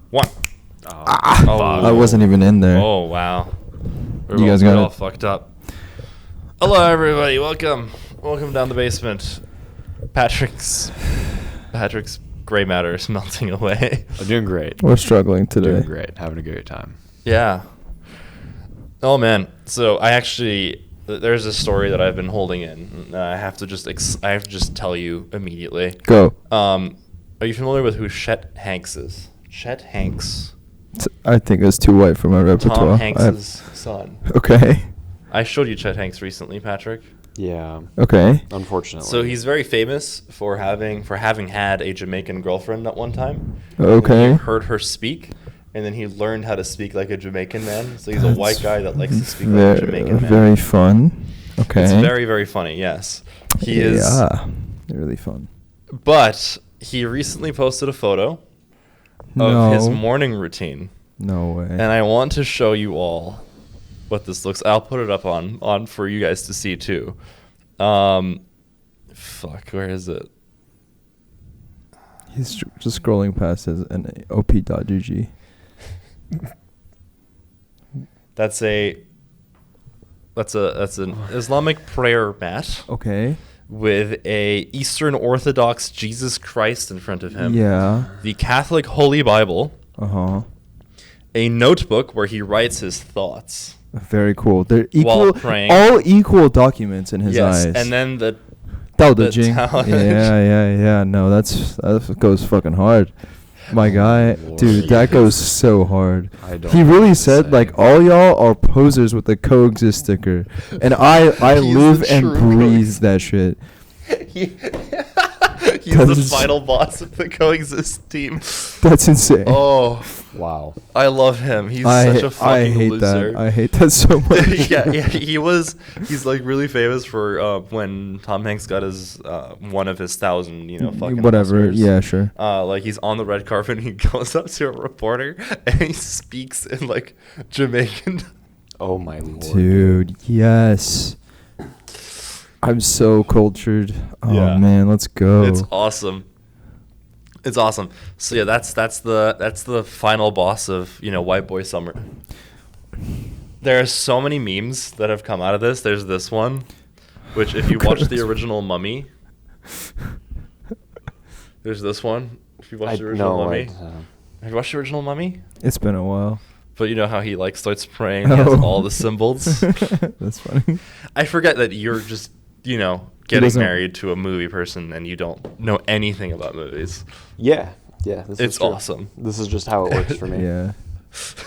One. I wasn't even in there. Oh, wow. You guys got all it. fucked up. Hello, everybody. Welcome down the basement. Patrick's gray matter is melting away. I'm doing great. We're struggling today. Doing great. Having a great time. Yeah. Oh man. So there's a story that I've been holding in. And I have to just tell you immediately. Go. Are you familiar with who Chet Hanks is? Chet Hanks. I think it's too white for my repertoire. Tom Hanks' son. Okay. I showed you Chet Hanks recently, Patrick. Yeah. Okay. Unfortunately. So he's very famous for having had a Jamaican girlfriend at one time. Okay. He heard her speak, and then he learned how to speak like a Jamaican man. So he's a white guy that likes to speak like a Jamaican man. Very fun. Okay. It's very, very funny, yes. He is. Yeah. Really fun. But he recently posted a photo of his morning routine. No way. And I want to show you all what this looks. I'll put it up on for you guys to see too. Fuck, where is it? He's just scrolling past his op.gg. That's an Islamic prayer mat. Okay. With a Eastern Orthodox Jesus Christ in front of him. Yeah. The Catholic Holy Bible. Uh-huh. A notebook where he writes his thoughts. Very cool. They're equal. While praying. All equal documents in his eyes. Yes, and then the Jing. talent. Yeah. No, that goes fucking hard. My guy, dude, that goes so hard. He really said, like, all y'all are posers with the coexist sticker. And I live and breathe that shit. He's the final boss of the coexist team. That's insane. Oh, wow. I love him. He's such a fucking loser. I hate that so much. yeah, he's like really famous for when Tom Hanks got his one of his 1,000, fucking whatever. Oscars. Yeah, sure. Like he's on the red carpet and he goes up to a reporter and he speaks in like Jamaican. Oh my lord. Dude, yes. I'm so cultured. Oh Yeah. man, let's go. It's awesome. It's awesome. So yeah, that's the final boss of White Boy Summer. There are so many memes that have come out of this. There's this one, which if you watch the original Mummy, there's this one. If you watch the original Mummy, have you watched the original Mummy? It's been a while. But you know how he like starts praying, he has all the symbols. That's funny. I forget that you're just getting married to a movie person and you don't know anything about movies. Yeah. This it's is true. Awesome. This is just how it works for me. Yeah.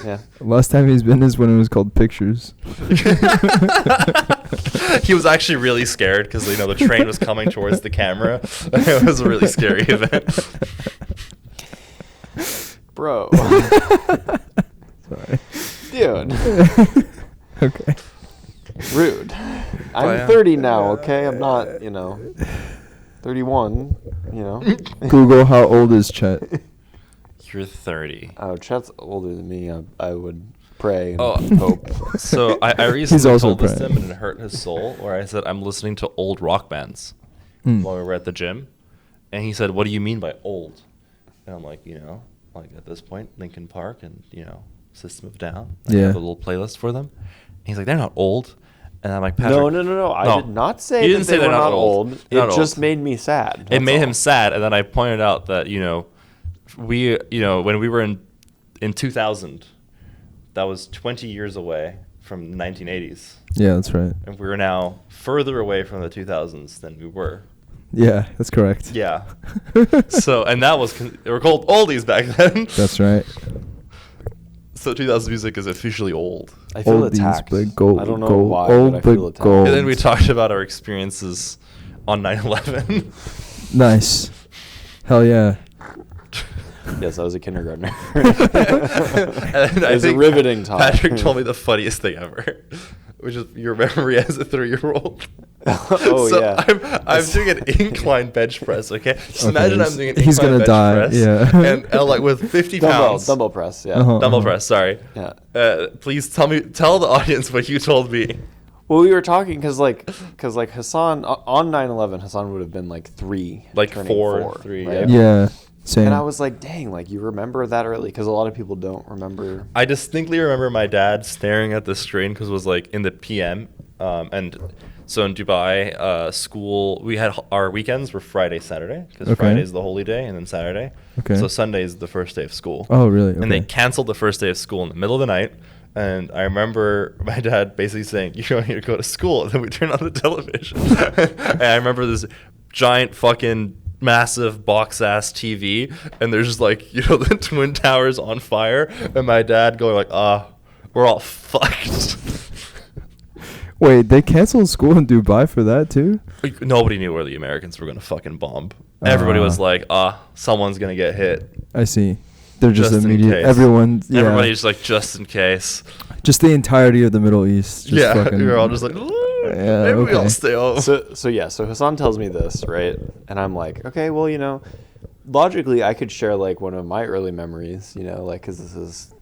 Yeah. Last time he's been is when it was called Pictures. He was actually really scared because the train was coming towards the camera. It was a really scary event. Bro. Sorry. Dude. Okay. Rude. I'm 30 now, okay? I'm not, 31, Google how old is Chet. You're 30. Oh, Chet's older than me. I would pray and Oh. hope. So I recently told this to him and it hurt his soul where I said, I'm listening to old rock bands while we were at the gym. And he said, what do you mean by old? And I'm like, like at this point, Linkin Park and, System of a Down. I have a little playlist for them. And he's like, they're not old. And I'm like, Patrick. No. I did not say didn't say they were they're not old. They're It not just old. made me sad. It made him sad. And then I pointed out that, we, when we were in 2000, that was 20 years away from the 1980s. Yeah, that's right. And we're now further away from the 2000s than we were. Yeah, that's correct. Yeah. So, and that was, they were called oldies back then. That's right. So 2000s music is officially old. I feel Oldies, attacked. but gold, I don't know gold, why, old, but I feel but attacked. gold. And then we talked about our experiences on 9/11. Nice. Hell yeah. Yes, I was a kindergartner. And It was a riveting time. Patrick told me the funniest thing ever, which is your memory as a 3-year-old. Oh, so yeah. I'm doing an incline bench press, okay? Just imagine I'm doing an He's incline gonna bench die, press. yeah. And like with 50 pounds. Dumbbell press, yeah. Uh-huh. Dumbbell press, sorry. Yeah. Please tell the audience what you told me. Well, we were talking because Hassan, on 9/11, Hassan would have been like 3. Like turning 4, 3, right? Yeah. Same. And I was like, dang, like you remember that early? Because a lot of people don't remember. I distinctly remember my dad staring at the screen because it was like in the PM. And so in Dubai, school, we had our weekends were Friday, Saturday, because Friday's the holy day, and then Saturday. Okay. So Sunday is the first day of school. Oh, really? Okay. And they canceled the first day of school in the middle of the night. And I remember my dad basically saying, "You don't need to go to school." And then we turned on the television. And I remember this giant fucking massive box ass TV, and there's just like, you know, the Twin Towers on fire, and my dad going like, we're all fucked. Wait, they canceled school in Dubai for that too? Nobody knew where the Americans were gonna fucking bomb. Everybody was like, someone's gonna get hit. I see. They're just in immediate. case. Everybody's like, just in case. Just the entirety of the Middle East. Just fucking, you're all just like, maybe we all stay home. So Hassan tells me this, right? And I'm like, okay, well, you know, logically I could share like one of my early memories, you know, like, because this is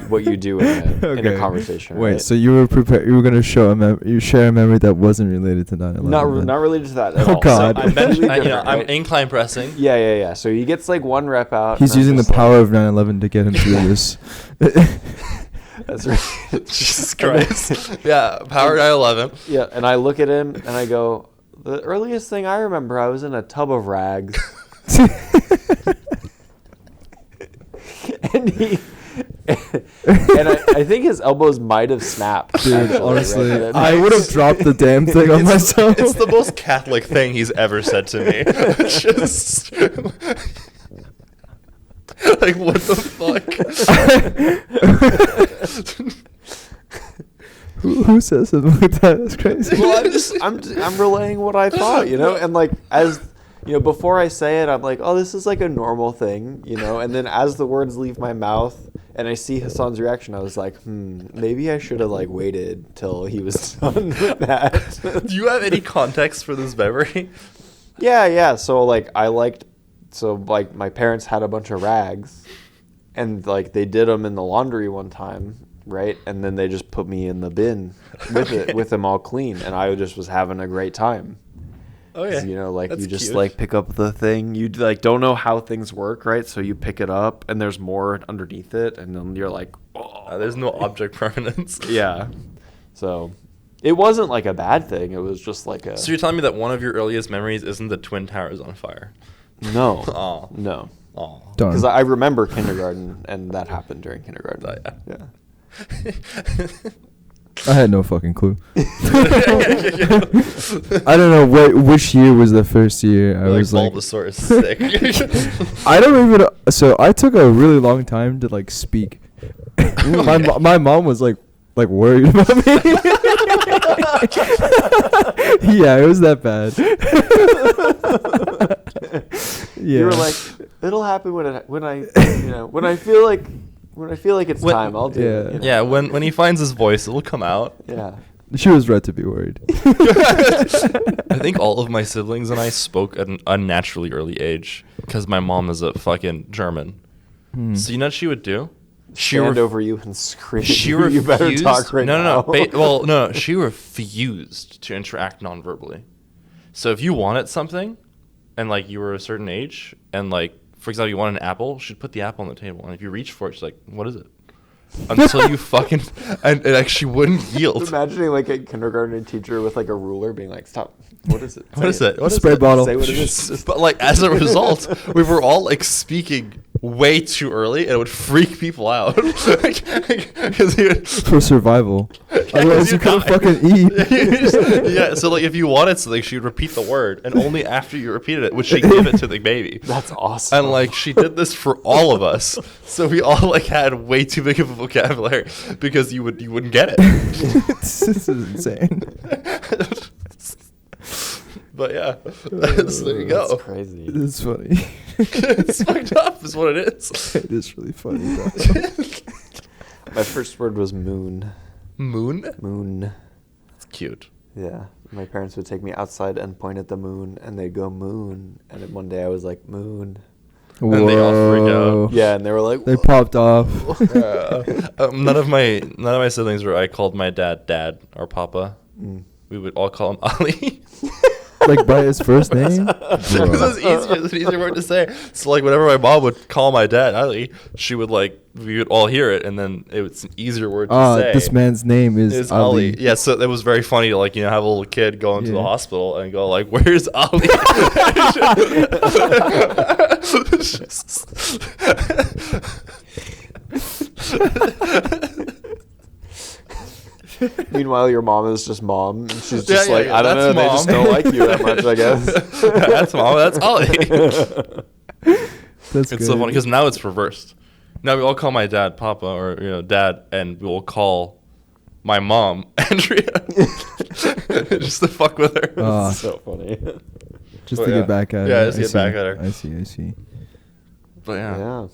what you do in a conversation. Wait, right? so you were prepared? You were gonna share a memory that wasn't related to 9/11? Not related to that at all. God! So I'm incline pressing. Yeah. So he gets like one rep out. He's using the power of 9/11 to get him through this. That's right. Jesus Christ. Yeah, power 9/11. Yeah, and I look at him and I go, the earliest thing I remember, I was in a tub of rags. and I think his elbows might have snapped. Dude, actually, honestly, right? I would have dropped the damn thing on myself. It's the most Catholic thing he's ever said to me. Just like, what the fuck? Who says something like that? That's crazy. Well, I'm relaying what I thought, you know, and like as you know, before I say it, I'm like, oh, this is like a normal thing, you know, and then as the words leave my mouth and I see Hassan's reaction, I was like, maybe I should have like waited till he was done with that. Do you have any context for this memory? Yeah. So like my parents had a bunch of rags, and like they did them in the laundry one time, right? And then they just put me in the bin with them all clean, and I just was having a great time. Oh yeah, you know, like that's you just cute. Like pick up the thing. You like don't know how things work, right? So you pick it up, and there's more underneath it, and then you're like, there's no object permanence. Yeah, so it wasn't like a bad thing. It was just like a. So you're telling me that one of your earliest memories isn't the Twin Towers on fire? No. No. Because I remember kindergarten, and that happened during kindergarten. Yeah. I had no fucking clue. I don't know which year was the first year. I was like, Bulbasaur is sick. I don't even. So I took a really long time to like speak. My mom was like worried about me. Yeah, it was that bad. Yeah. You were like, it'll happen when I feel like it's time, I'll do it. You know? Yeah, when he finds his voice, it'll come out. Yeah. She was right to be worried. I think all of my siblings and I spoke at an unnaturally early age because my mom is a fucking German. So you know what she would do? Stand over you and scream. She refused. You better talk right now. No. She refused to interact non-verbally. So if you wanted something, and like you were a certain age, and like for example you wanted an apple, she'd put the apple on the table, and if you reach for it, she's like, "What is it?" Until you fucking and like she wouldn't yield. Imagining like a kindergarten teacher with like a ruler being like, "Stop! What is it? What is it? What spray bottle." Say what it is. But like as a result, we were all like speaking way too early, and it would freak people out. For survival. Otherwise you couldn't fucking eat. Yeah, so like if you wanted something, she would repeat the word, and only after you repeated it would she give it to the baby. That's awesome. And like she did this for all of us, so we all like had way too big of a vocabulary because you wouldn't get it. This is insane. But yeah, there you go. That's crazy. It's funny. It's fucked up is what it is. It is really funny, bro. My first word was moon. Moon? Moon. That's cute. Yeah. My parents would take me outside and point at the moon, and they'd go moon. And then one day I was like, moon. Whoa. And they all freaked out. Yeah, and they were like, they popped off. None of my siblings were. I called my dad or Papa. We would all call him Ali. Like by his first name? It's an easier word to say. So like whenever my mom would call my dad Ali, she would like we would all hear it, and then it's an easier word to say. This man's name is Ali. Yeah, so it was very funny to like have a little kid go into the hospital and go like, "Where's Ali?" Meanwhile, your mom is just mom. And she's just I don't know. Mom. They just don't like you that much, I guess. That's mom. That's Ollie. It's so funny because now it's reversed. Now we all call my dad Papa or Dad, and we will call my mom Andrea just to fuck with her. It's so funny. Just to get back at her. Yeah, just to get back at her. I see. But yeah.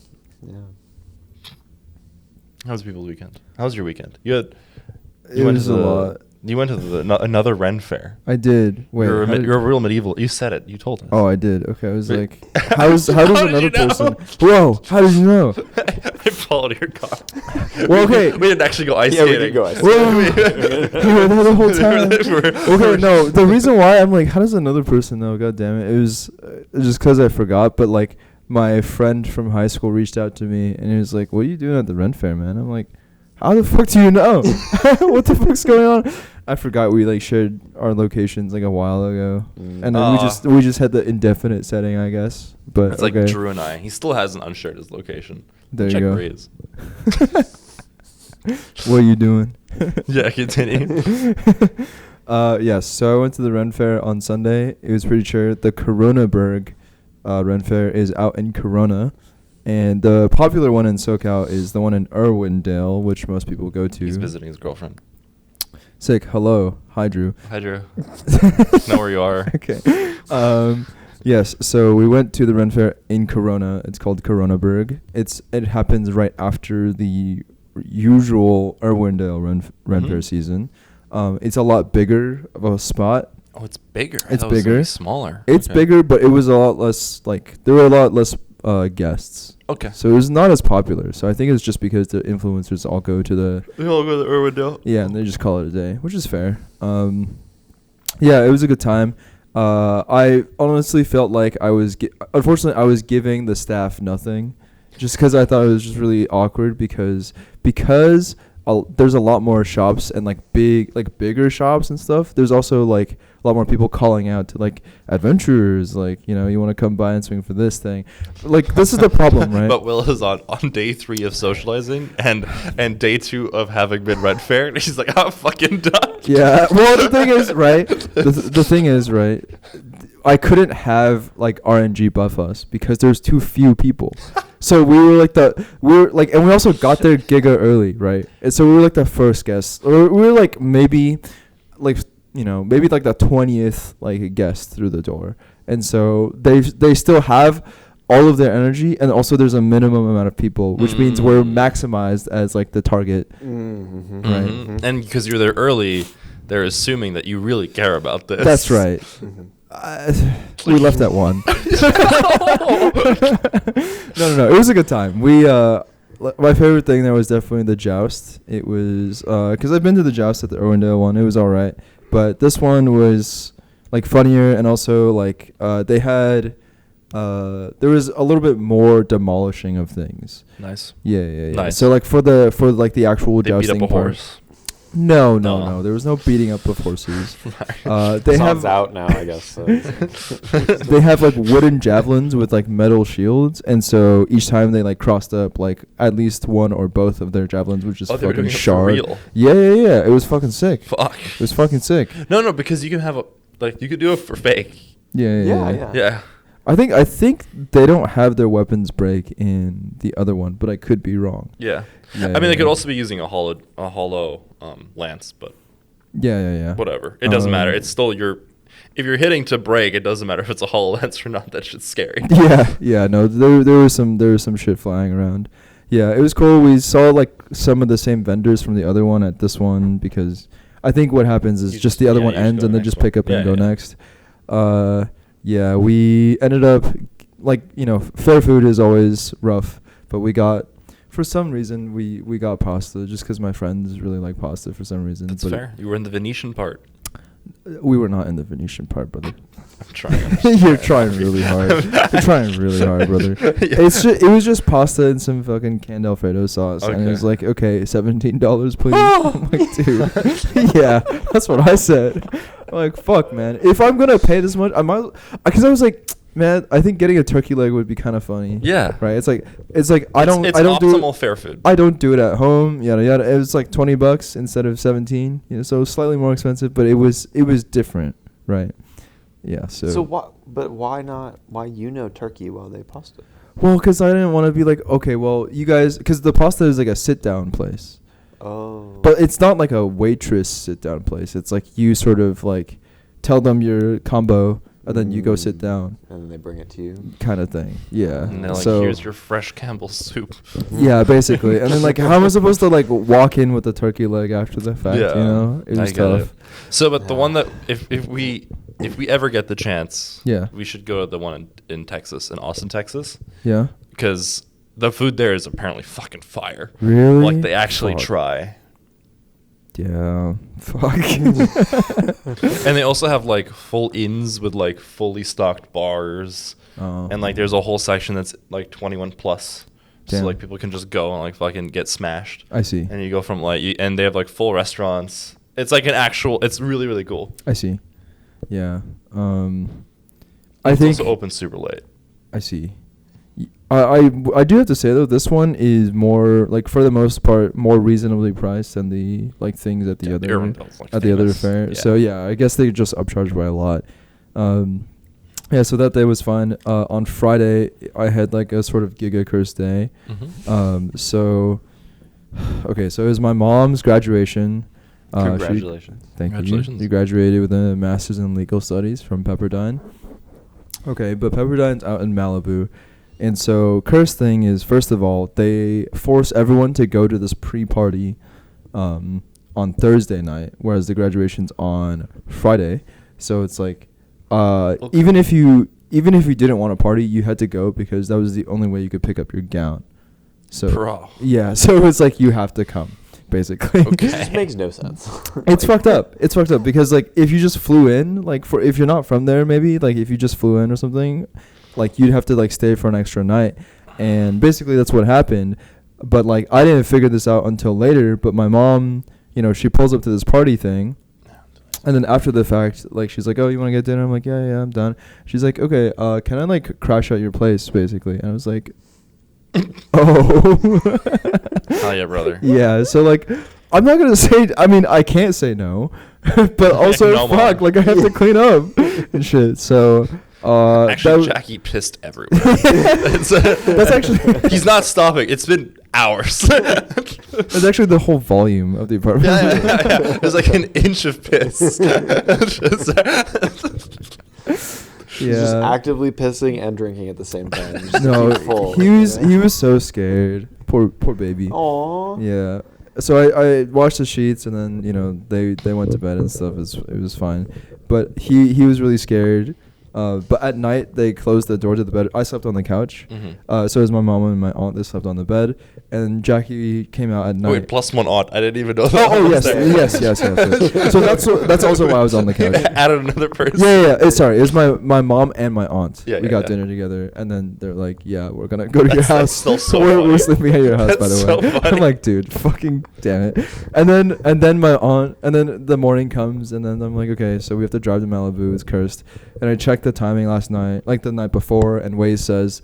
How was people's weekend? How was your weekend? You It went was to a lot. You went to another Ren fair. I did. Wait, you're a real medieval. You said it. You told us. Oh, I did. Okay, I was like, how does another person? Whoa, how did you know? I followed your car. Well, okay. We didn't actually go ice skating. Yeah, we did go ice skating. You were there the whole time. Okay, no. The reason why I'm like, how does another person know? God damn it! It was just because I forgot. But like, my friend from high school reached out to me and he was like, "What are you doing at the Ren fair, man?" I'm like, how the fuck do you know? What the fuck's going on? I forgot we like shared our locations like a while ago, and then we just had the indefinite setting, I guess. But it's like Drew and I. He still hasn't unshared his location. There Check you go. Where he is. What are you doing? Yeah, continue. Yes. So I went to the Ren fair on Sunday. It was pretty chill. The Coronaburg Ren fair is out in Corona. And the popular one in SoCal is the one in Irwindale, which most people go to. He's visiting his girlfriend. Sick. Hello. Hi, Drew. Hi, Drew. Know where you are. Okay. Yes. So we went to the Ren fair in Corona. It's called Coronaburg. It happens right after the usual Irwindale Ren fair season. It's a lot bigger of a spot. Oh, it's bigger. It's bigger. It was smaller. It's bigger, but it was a lot less. Like there were a lot less guests. Okay. So it was not as popular. So I think it's just because the influencers all go to the. They all go to Irwindale. Yeah, and they just call it a day, which is fair. Yeah, it was a good time. I honestly felt like unfortunately I was giving the staff nothing, just because I thought it was just really awkward because there's a lot more shops and bigger shops and stuff. There's also like a lot more people calling out to like adventurers, like, you want to come by and swing for this thing. Like, this is the problem, right? But Will is on day 3 of socializing and day 2 of having been Ren fair, and he's like, I'm fucking done. Yeah. Well, the thing is, right? The thing is, right? I couldn't have like RNG buff us because there's too few people. So we were and we also got there giga early, right? And so we were like the first guests, or we were like maybe the 20th like guest through the door. And so they still have all of their energy, and also there's a minimum amount of people, which means we're maximized as like the target, right? Mm-hmm. And because you're there early, they're assuming that you really care about this. That's right. We left at 1. No. It was a good time. My favorite thing there was definitely the joust. It was because I've been to the joust at the Irwindale one. It was all right, but this one was like funnier, and also like they had there was a little bit more demolishing of things. Nice. Yeah. Nice. So like for the actual they jousting beat up a part. horse. No. There was no beating up of horses. They have out now, I guess. So. They have like wooden javelins with like metal shields, and so each time they like crossed up, like at least one or both of their javelins would just fucking shard. Real. Yeah. It was fucking sick. Fuck. It was fucking sick. No, because you can have you could do it for fake. Yeah. I think they don't have their weapons break in the other one, but I could be wrong. Yeah. They could also be using a hollow lance, but yeah. Whatever. It doesn't matter. It's still if you're hitting to break, it doesn't matter if it's a hollow lance or not. That shit's scary. Yeah. No, there was some shit flying around. Yeah, it was cool. We saw like some of the same vendors from the other one at this one, because I think what happens is just the other one ends and they just pick up and go next. Yeah, we ended up fair food is always rough, but we got, for some reason, we got pasta just because my friends really like pasta for some reason. That's fair. You were in the Venetian part. We were not in the Venetian part, brother. I'm trying. You're trying really hard. You're trying really hard, brother. Yeah. It was just pasta and some fucking canned Alfredo sauce, and it was like, okay, $17, please. I'm like, dude, yeah, that's what I said. I'm like, fuck, man. If I'm gonna pay this much, I might, because I was like, man, I think getting a turkey leg would be kind of funny. Yeah. Right. It's like I don't do optimal fair food. I don't do it at home. Yada yada. It was like $20 instead of 17. You know, so it was slightly more expensive, but it was different, right? Yeah. So what? But why not? Why turkey while they pasta? Well, because I didn't want to be like, okay, well, you guys, because the pasta is like a sit down place. Oh. But it's not like a waitress sit down place. It's like you sort of like tell them your combo. And then you go sit down. And then they bring it to you. Kind of thing. Yeah. And they're like, so, here's your fresh Campbell's soup. Yeah, basically. And then like, how am I supposed to like walk in with the turkey leg after the fact? Yeah, you know, it was tough. So, but the one that if we ever get the chance, yeah, we should go to the one in Texas, in Austin, Texas. Yeah. Because the food there is apparently fucking fire. Really? Like they actually try. Yeah. Fuck. And they also have like full inns with like fully stocked bars. Oh. And like there's a whole section that's like 21 plus. Damn. So like people can just go and like fucking get smashed. I see. And you go from like, and they have like full restaurants. It's like it's really, really cool. I see. Yeah. I think it's also open super late. I see. I do have to say though, this one is more like for the most part more reasonably priced than the like things at the other like at the other fair. Yeah. So yeah, I guess they just upcharged by a lot. Yeah, so that day was fun. On Friday, I had like a sort of giga curse day. Mm-hmm. So it was my mom's graduation. Congratulations! Thank you. You graduated with a master's in legal studies from Pepperdine. Okay, but Pepperdine's out in Malibu. And so curse thing is, first of all, they force everyone to go to this pre-party on Thursday night, whereas the graduation's on Friday. So it's like okay. even if you didn't want to party, you had to go because that was the only way you could pick up your gown. So bro. Yeah, so it's like you have to come, basically. Okay. This makes no sense. It's fucked up. It's fucked up because like if you just flew in, like if you're not from there, maybe like if you just flew in or something, like you'd have to like stay for an extra night, and basically that's what happened. But like I didn't figure this out until later. But my mom, you know, she pulls up to this party thing, and then after the fact, like she's like, "Oh, you want to get dinner?" I'm like, "Yeah, I'm done." She's like, "Okay, can I like crash at your place?" Basically, and I was like, "Oh, hell yeah, brother." Yeah, so like I'm not gonna say. I mean, I can't say no, but also No, fuck, like I have to clean up and shit. So. Actually, Jackie pissed everywhere. That's actually he's not stopping. It's been hours. That's actually the whole volume of the apartment. Yeah. There's like an inch of piss. He's just actively pissing and drinking at the same time. No, full, he was so scared. Poor baby. Aww. Yeah. So I washed the sheets and then they went to bed and stuff. It was fine, but he was really scared. But at night they closed the door to the bed. I slept on the couch. Mm-hmm. So as my mom and my aunt, they slept on the bed, and Jackie came out at night. Wait, plus one aunt. I didn't even know that. Yes. So that's also why I was on the couch. Added another person. Yeah. It's my mom and my aunt. Yeah, we got dinner together, and then they're like, "Yeah, we're gonna go to your house." Still so we're sleeping at your house, by the so way. Funny. I'm like, dude, fucking damn it. And then my aunt, and then the morning comes, and then I'm like, okay, so we have to drive to Malibu. It's cursed. And I checked the timing last night, like the night before, and Waze says,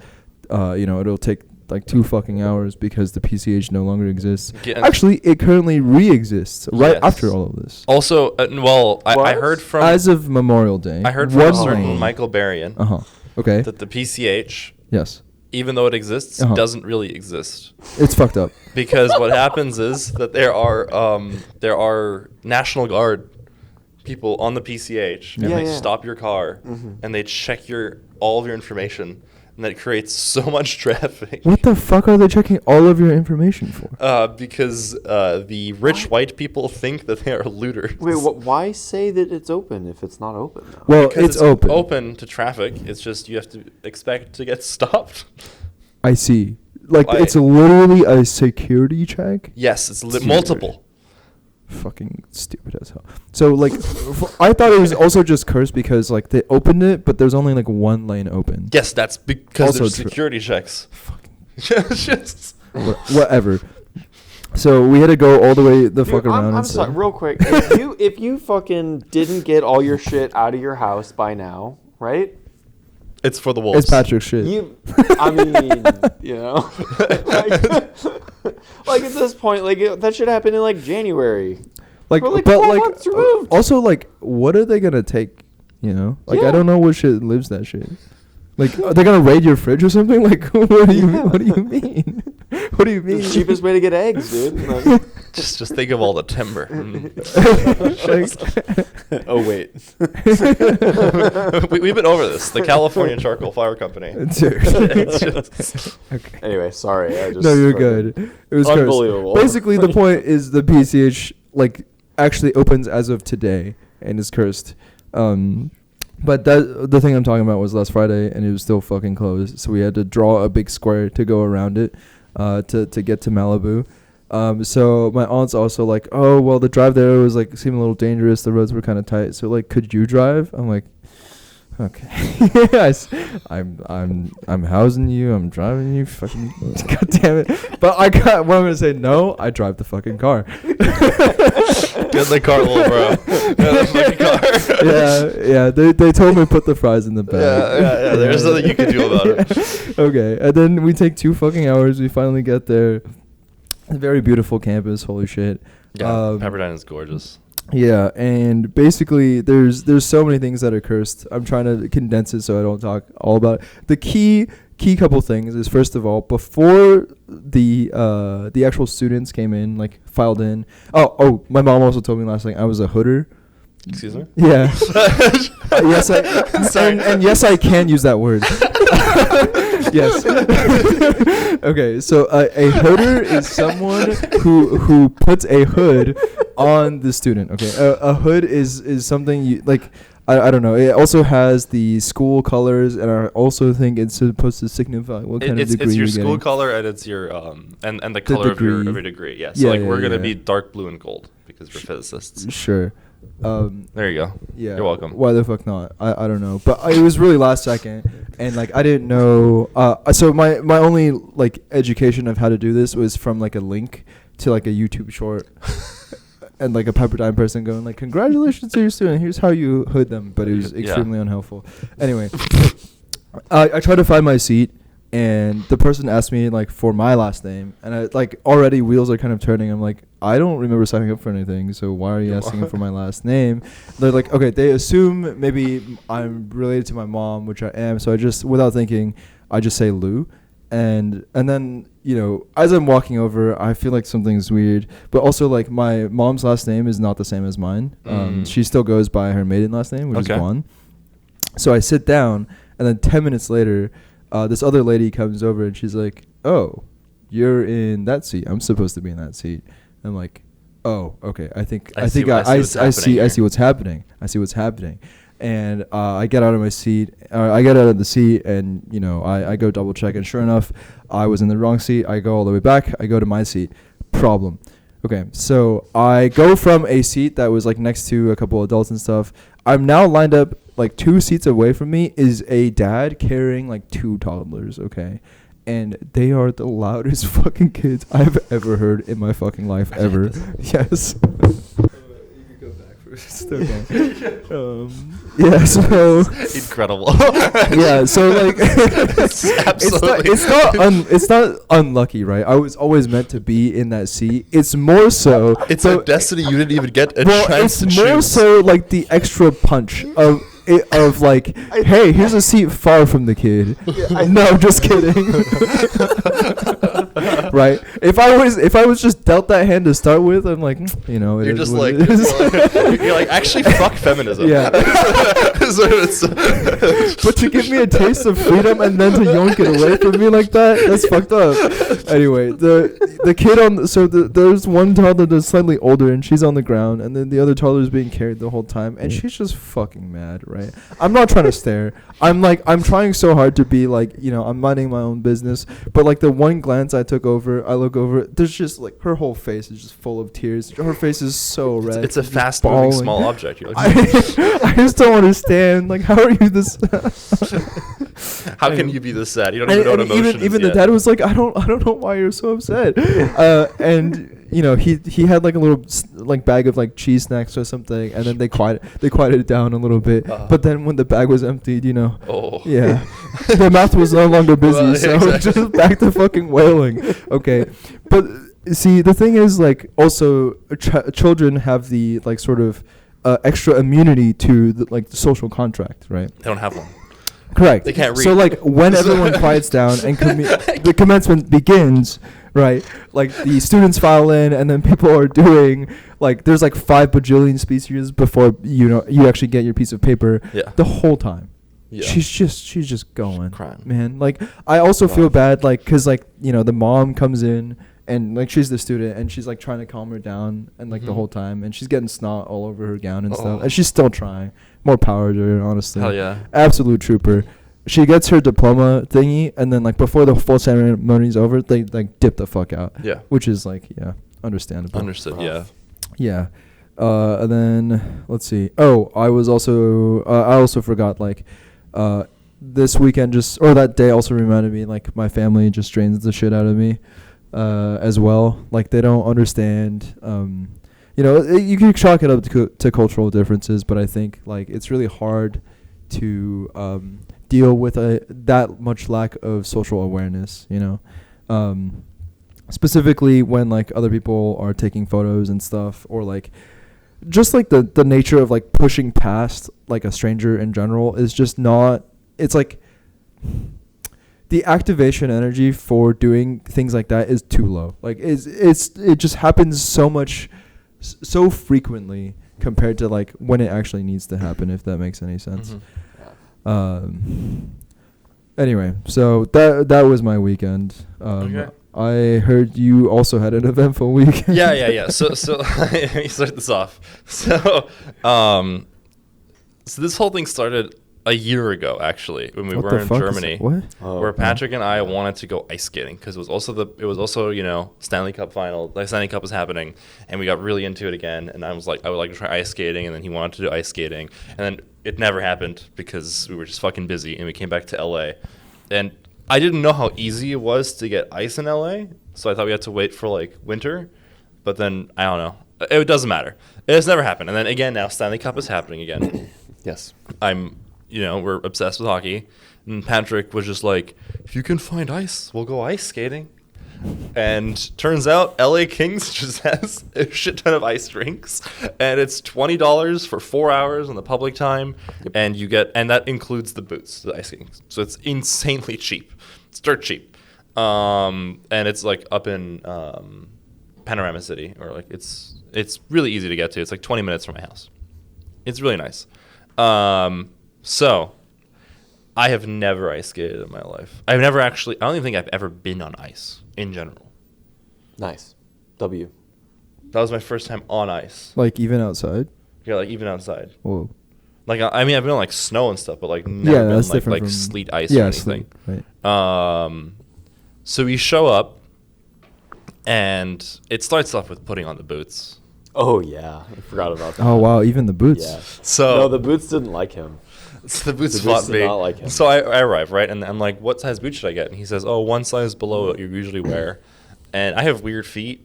it'll take like 2 fucking hours because the PCH no longer exists. Yeah. Actually, it currently re-exists right after all of this. Also, I heard from as of Memorial Day. I heard from a certain Michael Berrien. Okay. That the PCH. Yes. Even though it exists, doesn't really exist. It's fucked up. Because what happens is that there are National Guard people on the PCH, and they stop your car, and they check all of your information, and that creates so much traffic. What the fuck are they checking all of your information for? Because the rich white people think that they are looters. Wait, why say that it's open if it's not open now? Well, because it's open. Open to traffic. It's just you have to expect to get stopped. I see. Like it's literally a security check? Yes, it's multiple. Fucking stupid as hell. So like, I thought it was also just cursed because like they opened it, but there's only like one lane open. Yes, that's because Also there's true. security checks. Just whatever. So we had to go all the way the fuck around. I'm sorry, real quick. If you fucking didn't get all your shit out of your house by now, right? It's for the wolves. It's Patrick's shit. I mean, you know, like at this point, like that should happen in like January. Like, We're, but 12 like, months removed. also like, what are they gonna take? You know, like Yeah. I don't know what shit lives that shit. Like, are they gonna raid your fridge or something? Like, what do you mean? What do you mean? What do you mean? It's the cheapest way to get eggs, dude. Like, just think of all the timber. oh wait, We've been over this. The California Charcoal Fire Company. Dude. It's just, Okay. Anyway, sorry. I just No, you're good. It was cursed. Unbelievable. Basically, the point is the PCH like actually opens as of today and is cursed. But the thing I'm talking about was last Friday and it was still fucking closed. So we had to draw a big square to go around it, to get to Malibu. So my aunt's also like, oh well, the drive there was like seemed a little dangerous. The roads were kind of tight. So like, could you drive? I'm like, okay. Yes, I'm housing you. I'm driving you. Fucking god damn it. But what I'm gonna say, no, I drive the fucking car. get in the car, little bro. Get in the fucking car. yeah. They told me put the fries in the bag. Yeah. There's nothing you can do about it. Okay, and then we take 2 fucking hours. We finally get there. A very beautiful campus. Holy shit. Yeah, Pepperdine is gorgeous. Yeah, and basically there's so many things that are cursed. I'm trying to condense it so I don't talk all about it. The key couple things is, first of all, before the actual students came in, like filed in. Oh, my mom also told me last night I was a hooder. Excuse me? Yeah. Yes, and yes, I can use that word. Yes. Okay, so a hooder is someone who puts a hood on the student. Okay, a hood is something you like. I don't know. It also has the school colors, and I also think it's supposed to signify what kind of degree it's your you're school getting. color, and it's your and the color of your degree. Yeah. So we're gonna be dark blue and gold because we're physicists. Sure. There you go. Yeah. You're welcome. Why the fuck not? I don't know. But it was really last second, and like I didn't know. So my only like education of how to do this was from like a link to like a YouTube short. And like a Pepperdine person going like, congratulations to your student, here's how you hood them. But it was extremely unhelpful. Anyway, I tried to find my seat, and the person asked me like for my last name, and I like already wheels are kind of turning. I'm like, I don't remember signing up for anything, so why are you asking for my last name? They're like, okay, they assume maybe I'm related to my mom, which I am, so I just, without thinking, I just say Lou. And then, you know, as I'm walking over, I feel like something's weird. But also, like, my mom's last name is not the same as mine. She still goes by her maiden last name, which is Guan. So I sit down, and then 10 minutes later, this other lady comes over, and she's like, oh, you're in that seat. I'm supposed to be in that seat. I'm like, oh, okay. I see what's happening. I see what's happening. And I get out of my seat. I get out of the seat, and you know, I go double check, and sure enough, I was in the wrong seat. I go all the way back. I go to my seat. Problem. Okay, so I go from a seat that was like next to a couple adults and stuff. I'm now lined up like 2 seats away from me is a dad carrying like 2 toddlers. Okay, and they are the loudest fucking kids I've ever heard in my fucking life ever. Yes. Okay. Yeah, so incredible. Yeah, so like it's not unlucky, right? I was always meant to be in that seat. It's more so it's a destiny you didn't even get a chance to choose. It's more so like the extra punch of like, hey, here's a seat far from the kid. No, just kidding. Right? If I was just dealt that hand to start with, I'm like, you know, you're just like you're like actually fuck feminism. Yeah. But to give me a taste of freedom and then to yoink it away from me like that, that's fucked up. Anyway, the kid there's one toddler that's slightly older and she's on the ground, and then the other toddler is being carried the whole time, and she's just fucking mad, right? right? I'm not trying to stare. I'm trying so hard to be like, I'm minding my own business. But like the one glance I look over, there's just like her whole face is just full of tears. Her face is so red. It's a fast moving small object. You're like, I just don't understand. Like, how are you this? How can you be this sad? You don't even know what emotion is even yet. the dad was like, I don't know why you're so upset. And he had like a little like bag of like cheese snacks or something, and then they quieted it down a little bit. But then when the bag was emptied, yeah, the mouth was no longer busy, Well, yeah, so exactly. just back to fucking wailing. Okay, but see, the thing is, like, also children have the like sort of extra immunity to the social contract, right? They don't have one. Correct. They can't read. So like when everyone quiets down and the commencement begins, right? Like the students file in, and then people are doing like there's like 5 bajillion speeches before you actually get your piece of paper. Yeah. The whole time. Yeah. She's just going, Crying. man. Like I also feel bad, like, cause like the mom comes in. And like she's the student, and she's like trying to calm her down, and like the whole time, and she's getting snot all over her gown and stuff, and she's still trying. More power to her, honestly. Hell yeah. Absolute trooper. She gets her diploma thingy, and then like before the full ceremony's over, they like dip the fuck out. Yeah. Which is like understandable. Understood. Yeah. Yeah. And then let's see. Oh, I also forgot like, this weekend or that day also reminded me like my family just drains the shit out of me. As well, like they don't understand. You can chalk it up to cultural differences, but I think like it's really hard to deal with that much lack of social awareness. Specifically when like other people are taking photos and stuff, or like just like the nature of like pushing past like a stranger in general is just not. It's like. The activation energy for doing things like that is too low. Like it just happens so frequently compared to like when it actually needs to happen, if that makes any sense. Anyway, so that was my weekend. Okay. I heard you also had an eventful weekend. Yeah. So let me start this off. So this whole thing started a year ago, actually, when we were in Germany, where Patrick and I wanted to go ice skating because it was also Stanley Cup final. Like Stanley Cup was happening, and we got really into it again. And I was like, I would like to try ice skating, and then he wanted to do ice skating, and then it never happened because we were just fucking busy, and we came back to LA, and I didn't know how easy it was to get ice in LA, so I thought we had to wait for like winter, but then I don't know. It doesn't matter. It has never happened, and then again now Stanley Cup is happening again. Yes. We're obsessed with hockey. And Patrick was just like, if you can find ice, we'll go ice skating. And turns out LA Kings just has a shit ton of ice rinks. And it's $20 for 4 hours on the public time. Yep. And that includes the boots, the ice skating. So it's insanely cheap. It's dirt cheap. And it's like up in Panorama City, or like it's really easy to get to. It's like 20 minutes from my house. It's really nice. So, I have never ice skated in my life. I don't even think I've ever been on ice in general. Nice. W. That was my first time on ice. Like even outside? Yeah, like even outside. Whoa. Like, I mean, I've been on like snow and stuff, but like never been like from sleet ice or anything. Sleet, right. So we show up, and it starts off with putting on the boots. Oh, yeah. I forgot about that. Oh, wow. Even the boots. Yeah. So no, the boots didn't like him. So the boots fought me. Did not like him. So I arrive, right? And I'm like, what size boots should I get? And he says, one size below what you usually wear. And I have weird feet.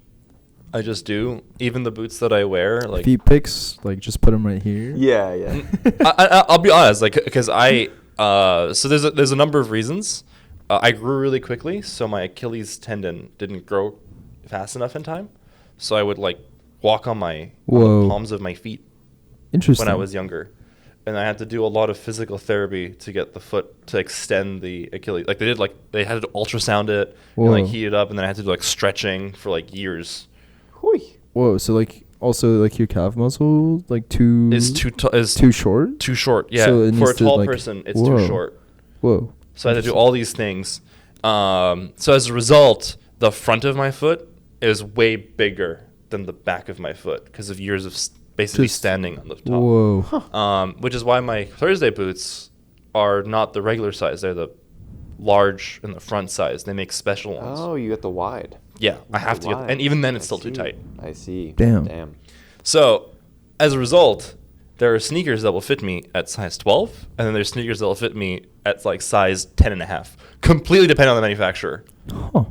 I just do. Even the boots that I wear. Like feet pics, like just put them right here. Yeah. I'll be honest, like, because so there's a number of reasons. I grew really quickly, so my Achilles tendon didn't grow fast enough in time. So I would like walk on the palms of my feet. Interesting. When I was younger. And I had to do a lot of physical therapy to get the foot to extend the Achilles. Like they had to ultrasound it and like heat it up, and then I had to do like stretching for like years. Whoa! So like also like your calf muscle like too short. Too short. Yeah. So for a tall person, it's too short. Whoa! So I had to do all these things. So as a result, the front of my foot is way bigger than the back of my foot because of years of basically standing on the top. Whoa. Which is why my Thursday boots are not the regular size. They're the large in the front size. They make special ones. Oh, you get the wide. Yeah, I have to get, and even then it's still too tight. I see. Damn. So, as a result, there are sneakers that will fit me at size 12, and then there's sneakers that will fit me at like size 10 and a half. Completely depending on the manufacturer. Huh.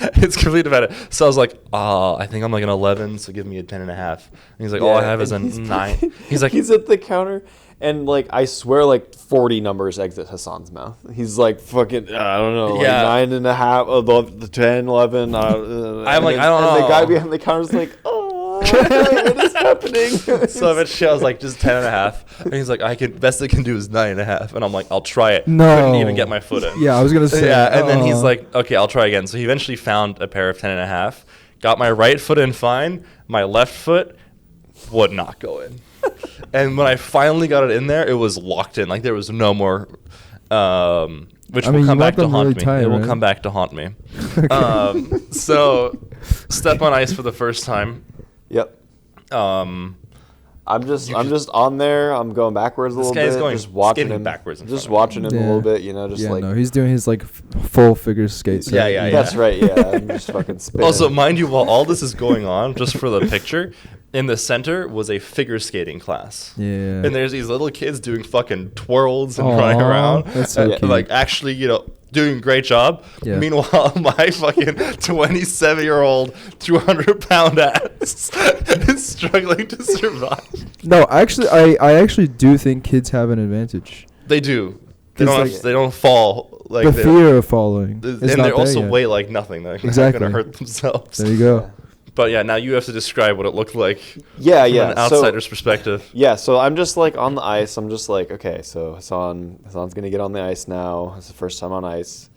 It's completely dependent. So I was like, I think I'm like an 11, so give me a 10 and a half. And he's like, all I have is a 9. He's like, he's at the counter, and like I swear, like 40 numbers exit Hassan's mouth. He's like fucking, I don't know, like 9 and a half, the 10, 11. I'm like, I don't know. And the guy behind the counter's like, what is happening? So eventually I was like, just 10 and a half. And he's like, best I can do is 9 and a half. And I'm like, I'll try it. No. Couldn't even get my foot in. Yeah, I was going to say. Yeah, and then he's like, okay, I'll try again. So he eventually found a pair of 10 and a half, got my right foot in fine, my left foot would not go in. And when I finally got it in there, it was locked in. Like there was no more, which will come back to haunt me. It will come back to haunt me. So step on ice for the first time. Yep. I'm just on there. I'm going backwards a little bit. Just watching him backwards. Just watching him a little bit. No, he's doing his like full figure skate. Yeah. That's right. Yeah, I'm just fucking spinning. Also, mind you, while all this is going on, just for the picture, in the center was a figure skating class. Yeah. And there's these little kids doing fucking twirls and running around. That's so cute. Like actually, doing a great job. Yeah. Meanwhile, my fucking 27-year-old, 200-pound ass is struggling to survive. No, actually, I actually do think kids have an advantage. They do. They don't fall. Like the fear of falling. And they also weigh like nothing. They're not going to hurt themselves. There you go. But yeah, now you have to describe what it looked like. From an outsider's perspective. Yeah, so I'm just like on the ice. I'm just like, okay, so Hassan's gonna get on the ice now. It's the first time on ice.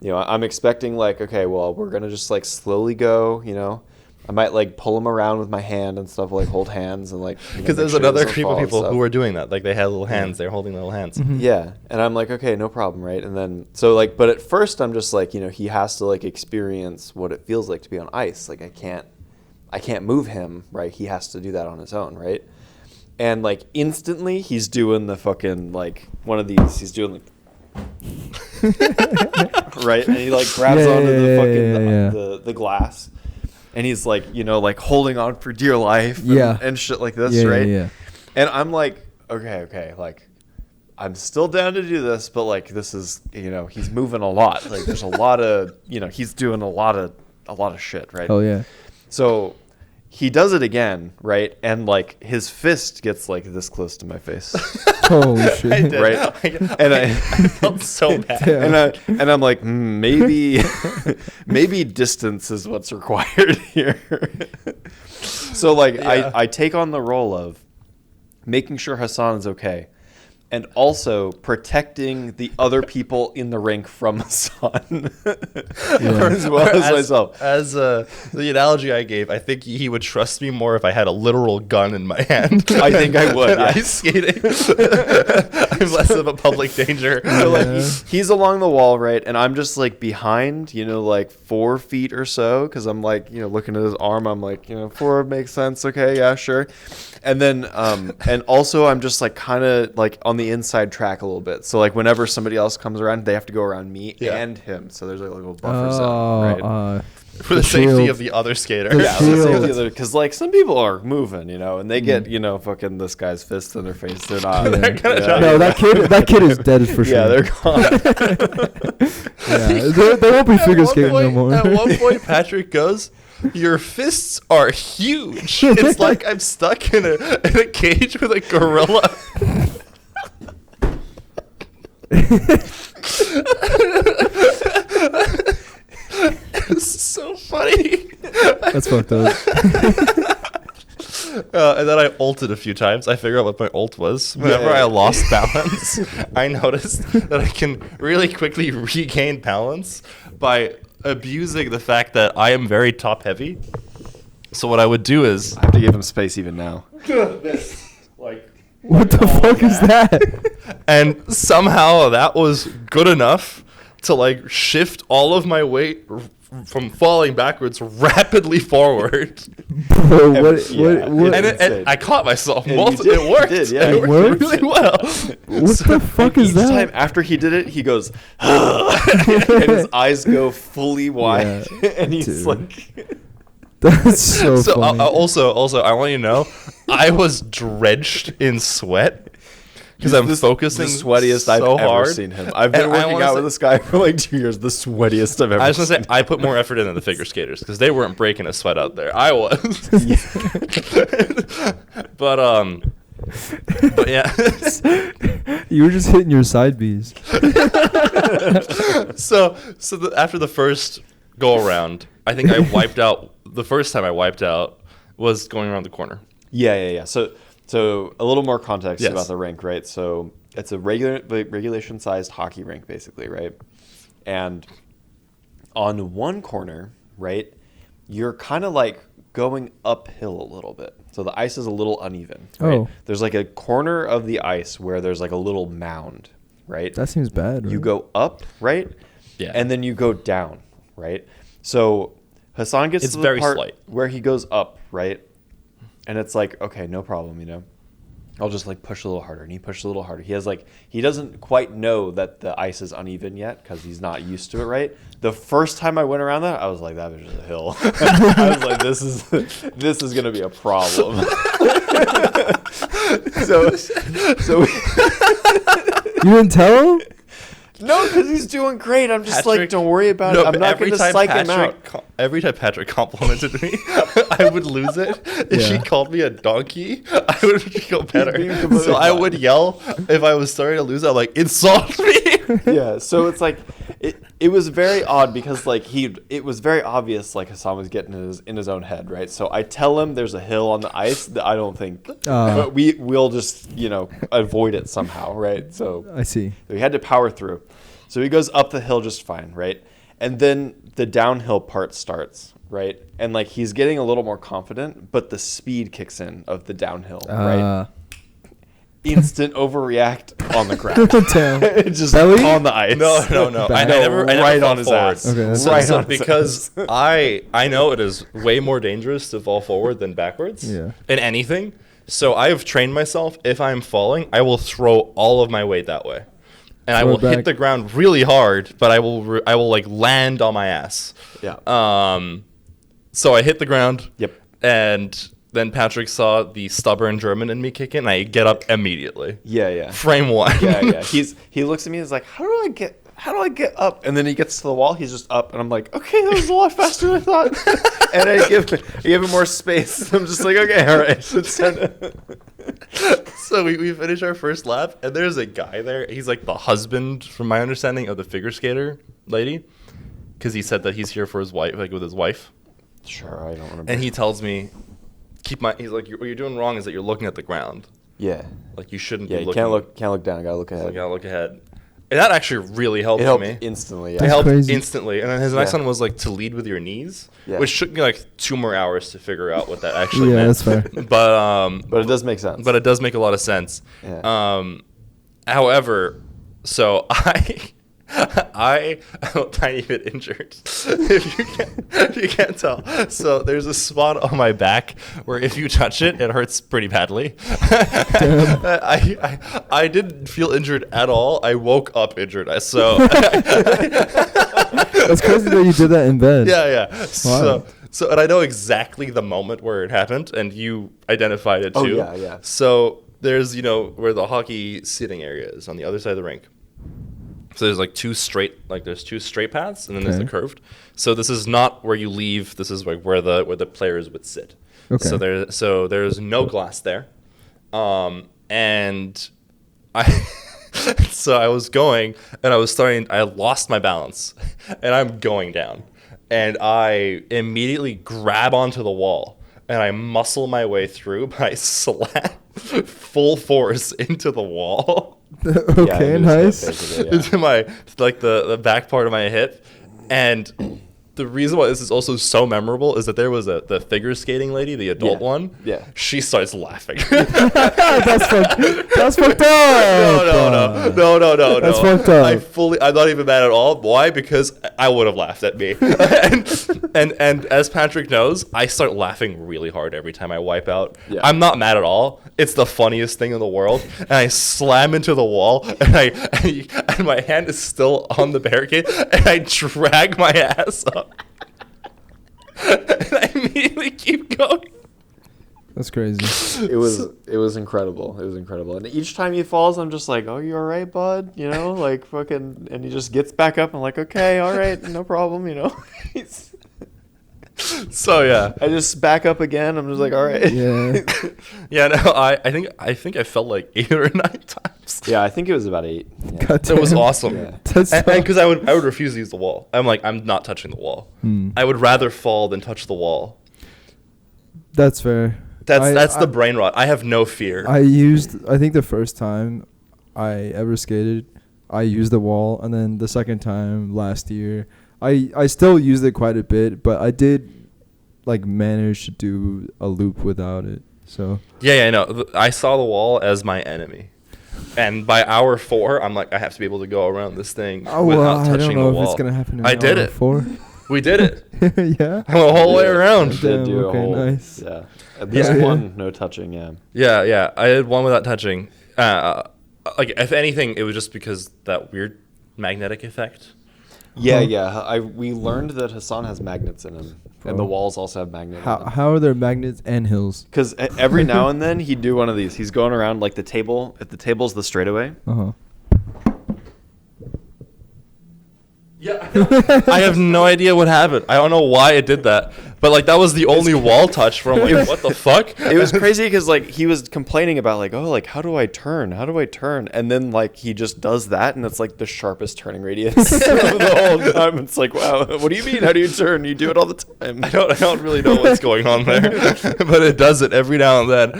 I'm expecting like, okay, well, we're gonna just like slowly go. I might like pull him around with my hand and stuff, like hold hands and like. Because there's another group of people who were doing that. Like they had little hands. They're holding little hands. Mm-hmm. Yeah, and I'm like, okay, no problem, right? And then but at first I'm just like, he has to like experience what it feels like to be on ice. Like I can't move him, right? He has to do that on his own, right? And like instantly he's doing the fucking like one of these. He's doing like right, and he like grabs onto the fucking the glass, and he's like like holding on for dear life, and shit like this, right? Yeah. And I'm like, okay, like I'm still down to do this, but like this is he's moving a lot. Like there's a lot of he's doing a lot of shit, right? Oh yeah. So he does it again, right? And like his fist gets like this close to my face. Holy shit! I did. Right? And I felt so bad. And I'm like, maybe distance is what's required here. So like I take on the role of making sure Hassan is okay, and also protecting the other people in the rink from Hassan, as well as myself. As the analogy I gave, I think he would trust me more if I had a literal gun in my hand. I think I would. Yeah. Ice skating. I'm less of a public danger. So like he's along the wall, right, and I'm just like behind, like 4 feet or so, because I'm like, looking at his arm. I'm like, 4 makes sense. Okay, yeah, sure. And then, and also I'm just like kind of like on the inside track a little bit. So like whenever somebody else comes around, they have to go around me and him. So there's like a little buffer zone, right? For the safety of the other skater. Because like some people are moving, and they get fucking this guy's fist in their face. They're not. No, that kid is dead for sure. Yeah, they're gone. They won't be figure skating no more. At one point, Patrick goes, "Your fists are huge. It's like I'm stuck in a cage with a gorilla." It's so funny. That's fucked up. And then I ulted a few times. I figured out what my ult was. Whenever I lost balance, I noticed that I can really quickly regain balance by abusing the fact that I am very top heavy. So what I would do is I have to give him space even now. What the fuck is that? And somehow that was good enough to like shift all of my weight from falling backwards rapidly forward. Bro, And I caught myself. It worked. It worked really well. What the fuck is that? Each time after he did it, he goes, and his eyes go fully wide, and he's like. That's so funny. Also, I want you to know, I was drenched in sweat. Because I'm focusing the sweatiest so I've hard. ever seen him. I've been working out with this guy for like 2 years. The sweatiest I've ever seen. I was going to say, I put more effort into the figure skaters because they weren't breaking a sweat out there. I was. But yeah. You were just hitting your side B's. After the first go around, I think I wiped out. The first time I wiped out was going around the corner. Yeah. So a little more context about the rink, right? So it's a regulation-sized hockey rink, basically, right? And on one corner, right, you're kind of like going uphill a little bit. So the ice is a little uneven, right? Oh. There's like a corner of the ice where there's like a little mound, right? That seems bad, right? You go up, right? Yeah. And then you go down, right? So Hassan gets to the part where he goes up, right? And it's like, okay, no problem, you know. I'll just like push a little harder, and he pushes a little harder. He doesn't quite know that the ice is uneven yet because he's not used to it, right? The first time I went around that, I was like, that was just a hill. I was like, this is gonna be a problem. so you didn't tell him? No, because he's doing great. I'm just like, don't worry about it. I'm not going to psych him out. Every time Patrick complimented me, I would lose it. If she called me a donkey, I would feel better. So I would yell if I was starting to lose. I'm like, insult me. Yeah. So it's like, it was very odd because like it was very obvious like Hassan was getting in his own head, right? So I tell him there's a hill on the ice that I don't think, but we'll just avoid it somehow, right? So I see. So he had to power through. So he goes up the hill just fine, right? And then the downhill part starts, right? And like he's getting a little more confident, but the speed kicks in of the downhill, right? Instant overreact on the ground. Just belly? On the ice. No. I never right on his forward. ass. Okay, right on because I know it is way more dangerous to fall forward than backwards in anything. So I have trained myself. If I'm falling, I will throw all of my weight that way. And I will hit the ground really hard, but I will like land on my ass. Yeah. So I hit the ground. Yep. And then Patrick saw the stubborn German in me kick in, and I get up immediately. Yeah. Frame one. Yeah. He looks at me and is like, how do I get up? And then he gets to the wall. He's just up, and I'm like, okay, that was a lot faster than I thought. And I give him more space. I'm just like, okay, all right. So we finish our first lap, and there's a guy there. He's like the husband, from my understanding, of the figure skater lady, because he said that he's here for his wife, like with his wife. Sure, I don't remember. And he tells me, he's like, what you're doing wrong is that you're looking at the ground. Yeah. Like you shouldn't be looking. Can't look down. Gotta look ahead. Gotta look ahead. And that actually really helped me. It helped instantly. Yeah. It helped instantly. And then his next one was like to lead with your knees, which took me like 2 more hours to figure out what that actually meant. Yeah, that's fair. But it does make sense. But it does make a lot of sense. Yeah. However, so I'm a tiny bit injured, if you can't tell. So there's a spot on my back where if you touch it, it hurts pretty badly. I didn't feel injured at all. I woke up injured. So that's crazy that you did that in bed. Yeah. Wow. So and I know exactly the moment where it happened, and you identified it too. Oh yeah. So there's where the hockey sitting area is on the other side of the rink. So there's like two straight paths, and then there's the curved. So this is not where you leave. This is like where the players would sit. Okay. So there's no glass there, and I so I was going, and I lost my balance, and I'm going down, and I immediately grab onto the wall, and I muscle my way through, but I slap full force into the wall. Okay, nice. Into my the back part of my hip, and the reason why this is also so memorable is that there was the figure skating lady, the adult one. Yeah. She starts laughing. That's fucked up. No. That's fucked up. I'm not even mad at all. Why? Because I would have laughed at me. and as Patrick knows, I start laughing really hard every time I wipe out. Yeah. I'm not mad at all. It's the funniest thing in the world. And I slam into the wall, and my hand is still on the barricade, and I drag my ass up. And I immediately keep going. That's crazy. It was incredible. It was incredible. And each time he falls, I'm just like, "Oh, you all right, bud?" You know, like fucking. And he just gets back up. I'm like, "Okay, all right, no problem." You know. So yeah, I just back up again. I'm just like, "All right." Yeah. Yeah. No, I think I fell like 8 or 9 times. Yeah, I think it was about 8. Yeah. God It was damn. awesome. Yeah. That's And because I would refuse to use the wall. I'm like, I'm not touching the wall. I would rather fall than touch the wall. That's fair. That's the brain rot. I have no fear. I think the first time I ever skated, I used the wall, and then the second time last year, I still used it quite a bit, but I did like manage to do a loop without it. So yeah, I know. I saw the wall as my enemy. And by hour 4, I'm like, I have to be able to go around this thing without touching the wall. I don't know if it's gonna happen. I did it. 4. We did it. Yeah. I went the whole way around. I did do okay, a whole. nice. Yeah. At least Yeah. one, no touching. Yeah. Yeah. I did one without touching. Like, if anything, it was just because that weird magnetic effect. Yeah. We learned that Hassan has magnets in him, and the walls also have magnets. How are there magnets and hills? Because every now and then he'd do one of these. He's going around like the table. If the table's the straightaway, Yeah, I have no idea what happened. I don't know why it did that, but like that was the only wall touch where I'm like, what the fuck? it was crazy because like he was complaining about like, oh, like how do I turn? And then like he just does that, and it's like the sharpest turning radius the whole time. It's like, wow, what do you mean? How do you turn? You do it all the time. I don't really know what's going on there, but it does it every now and then.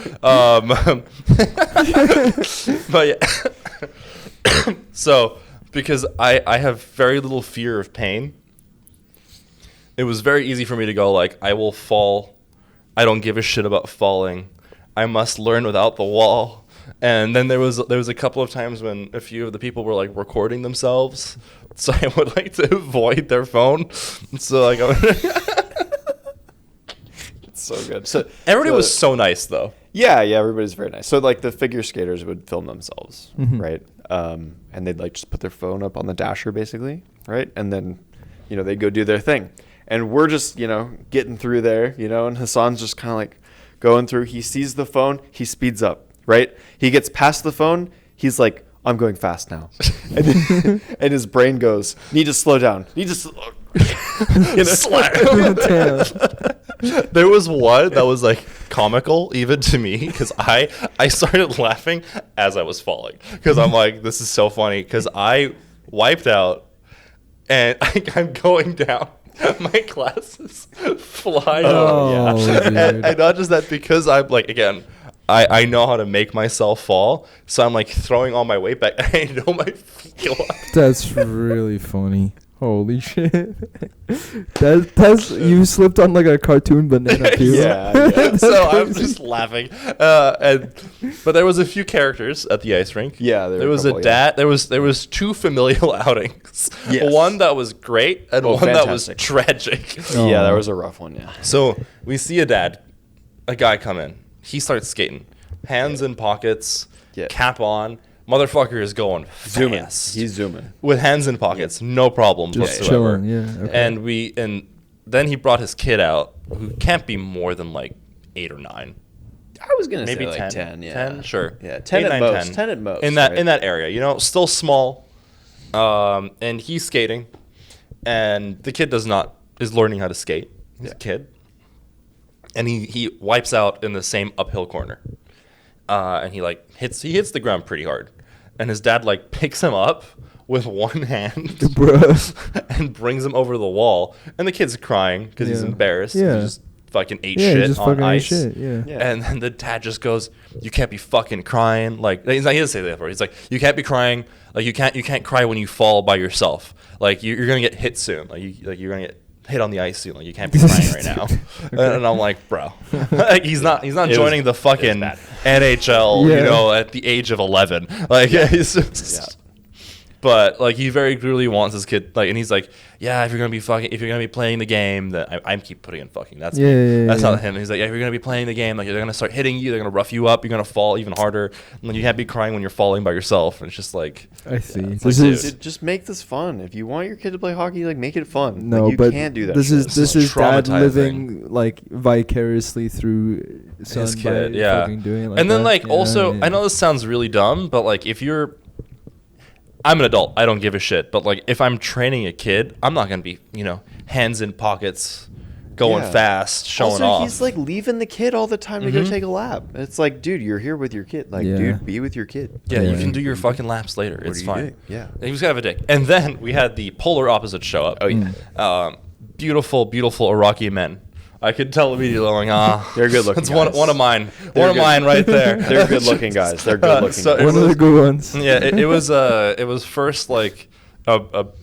But yeah, so. Because I have very little fear of pain, it was very easy for me to go like, I will fall. I don't give a shit about falling. I must learn without the wall. And then there was a couple of times when a few of the people were like recording themselves, so I would like to avoid their phone. So like, It's so good. So everybody was so nice though. Yeah, everybody's very nice. So like the figure skaters would film themselves, right? And they'd like just put their phone up on the dasher basically, right? And then, they'd go do their thing. And we're just, getting through there, and Hassan's just kind of like going through. He sees the phone, he speeds up, right? He gets past the phone, he's like, I'm going fast now. And his brain goes, need to slow down. Slap. There was one that was like comical even to me because I started laughing as I was falling because I'm like, this is so funny because I wiped out and I'm going down. My glasses fly Oh, off. dude. And not just that, because I'm like, again, I know how to make myself fall, so I'm like throwing all my weight back. I know my feet go up. That's really funny. Holy shit. That's you slipped on like a cartoon banana peel. Yeah. So I'm just laughing. But there was a few characters at the ice rink. Yeah, there was a dad. There was 2 familial outings. Yes. One that was great and one that was fantastic. tragic. Yeah, that was a rough one, yeah. So we see a guy come in. He starts skating, hands in pockets, cap on. Motherfucker is going Zooming. fast. He's zooming. With hands in pockets, no problem Just whatsoever. chilling, yeah. Okay. And then he brought his kid out, who can't be more than like 8 or 9. I was going to say Maybe like 10. 10, yeah. 10, sure. Yeah, 10 8, at 9, most. 10. 10 at most. In that area, still small. And he's skating, and the kid is learning how to skate. He's a kid. And he wipes out in the same uphill corner. And he hits the ground pretty hard. And his dad picks him up with one hand and brings him over the wall. And the kid's crying because he's embarrassed. Yeah. He just fucking ate shit on ice. Shit. Yeah. And then the dad just goes, "You can't be fucking crying." He doesn't say that. He's like, "You can't be crying. Like you can't cry when you fall by yourself. Like you're gonna get hit soon. Like you're gonna get hit on the ice soon. Like, you can't be crying right now. And I'm like, bro, like, he's not joining the fucking NHL, you know, at the age of 11. Like, he's just, but like, he very clearly wants his kid, like, and he's like, yeah, if you're gonna be playing the game, that I keep putting in fucking. That's that's not him. He's like, yeah, if you're gonna be playing the game, like, they're gonna start hitting you, they're gonna rough you up, you're gonna fall even harder, and you can't be crying when you're falling by yourself. And it's just like, I see. Just make this fun. If you want your kid to play hockey, like, make it fun. No, like, you but can't do that. This is dad living traumatizing. like vicariously through son his kid, by fucking doing it like and then that. like also, I know this sounds really dumb, but like, if I'm an adult, I don't give a shit. But like, if I'm training a kid, I'm not gonna be, you know, hands in pockets, going fast, showing also, off. he's like leaving the kid all the time to go take a lap. It's like, dude, you're here with your kid. Like, dude, be with your kid. Yeah, you can do your fucking laps later. It's fine. Doing? Yeah. And he was gonna have a dick. And then we had the polar opposite show up. Oh yeah. Beautiful, beautiful Iraqi men. I could tell immediately, like, they're good looking. That's guys. one of mine. They're One of mine right there. They're good looking guys. They're good looking. So guys. One of the good ones. Yeah, it was first like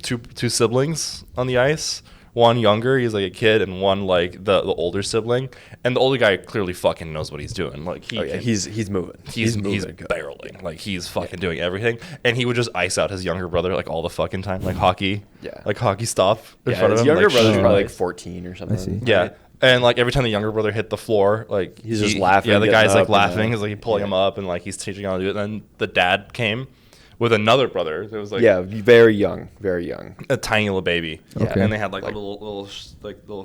two siblings on the ice. One younger, he's like a kid, and one like the older sibling. And the older guy clearly fucking knows what he's doing. Like he's moving. He's barreling. Like, he's fucking doing everything. And he would just ice out his younger brother like all the fucking time, like hockey. Yeah. Like hockey stuff in front of his him. younger like, brother's probably shooting. like 14 or something. I see. Yeah. And like every time the younger brother hit the floor, like He's just laughing, Yeah, the guy's getting like up, laughing. and He's like pulling him up, and like he's teaching him how to do it. And then the dad came with another brother. It was like very young, a tiny little baby. Okay. And they had like a little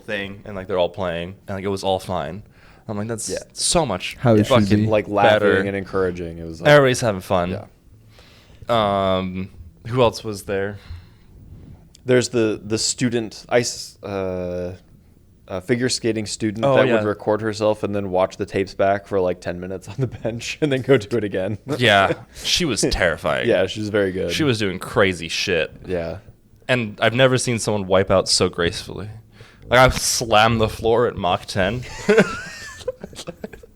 thing, and like they're all playing, and like it was all fine. I'm like, that's so much How it should fucking be. like laughing better. and encouraging. It was like, Everybody's having fun. Yeah. Who else was there? There's the student ice figure skating student that would record herself and then watch the tapes back for like 10 minutes on the bench and then go do it again. Yeah, she was terrifying. Yeah, she was very good. She was doing crazy shit. Yeah. And I've never seen someone wipe out so gracefully. Like, I've slammed the floor at Mach 10.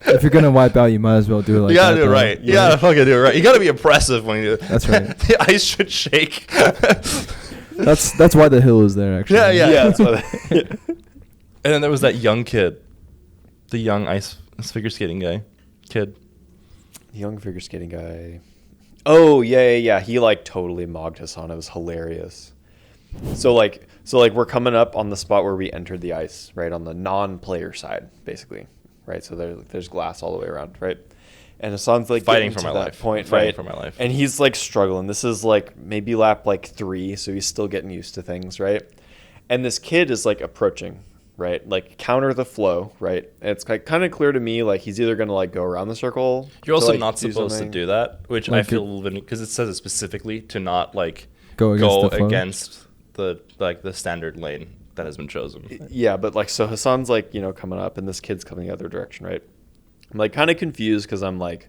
If you're gonna wipe out, you might as well do it like that. You gotta do it right. You gotta fucking do it right. You gotta be impressive when you do it. That's right. The ice should shake. That's why the hill is there, actually. Yeah. That's what And then there was that young kid, the young ice figure skating kid. young figure skating guy. Oh, yeah. He like totally mogged Hassan. It was hilarious. So we're coming up on the spot where we entered the ice, right? On the non-player side, basically. Right? So there's glass all the way around, right? And Hassan's like Fighting getting for to my that life. point, Fighting right? for my life. And he's like struggling. This is like maybe lap like 3, so he's still getting used to things, right? And this kid is like approaching, right? Like counter the flow, right? And it's like kind of clear to me like he's either gonna like go around the circle. You're also like, not supposed to do that, which Like I feel a little bit, because it says it specifically to not like Go against the standard lane that has been chosen. Yeah, but like so Hassan's like, coming up and this kid's coming the other direction, right? I'm like kind of confused because I'm like,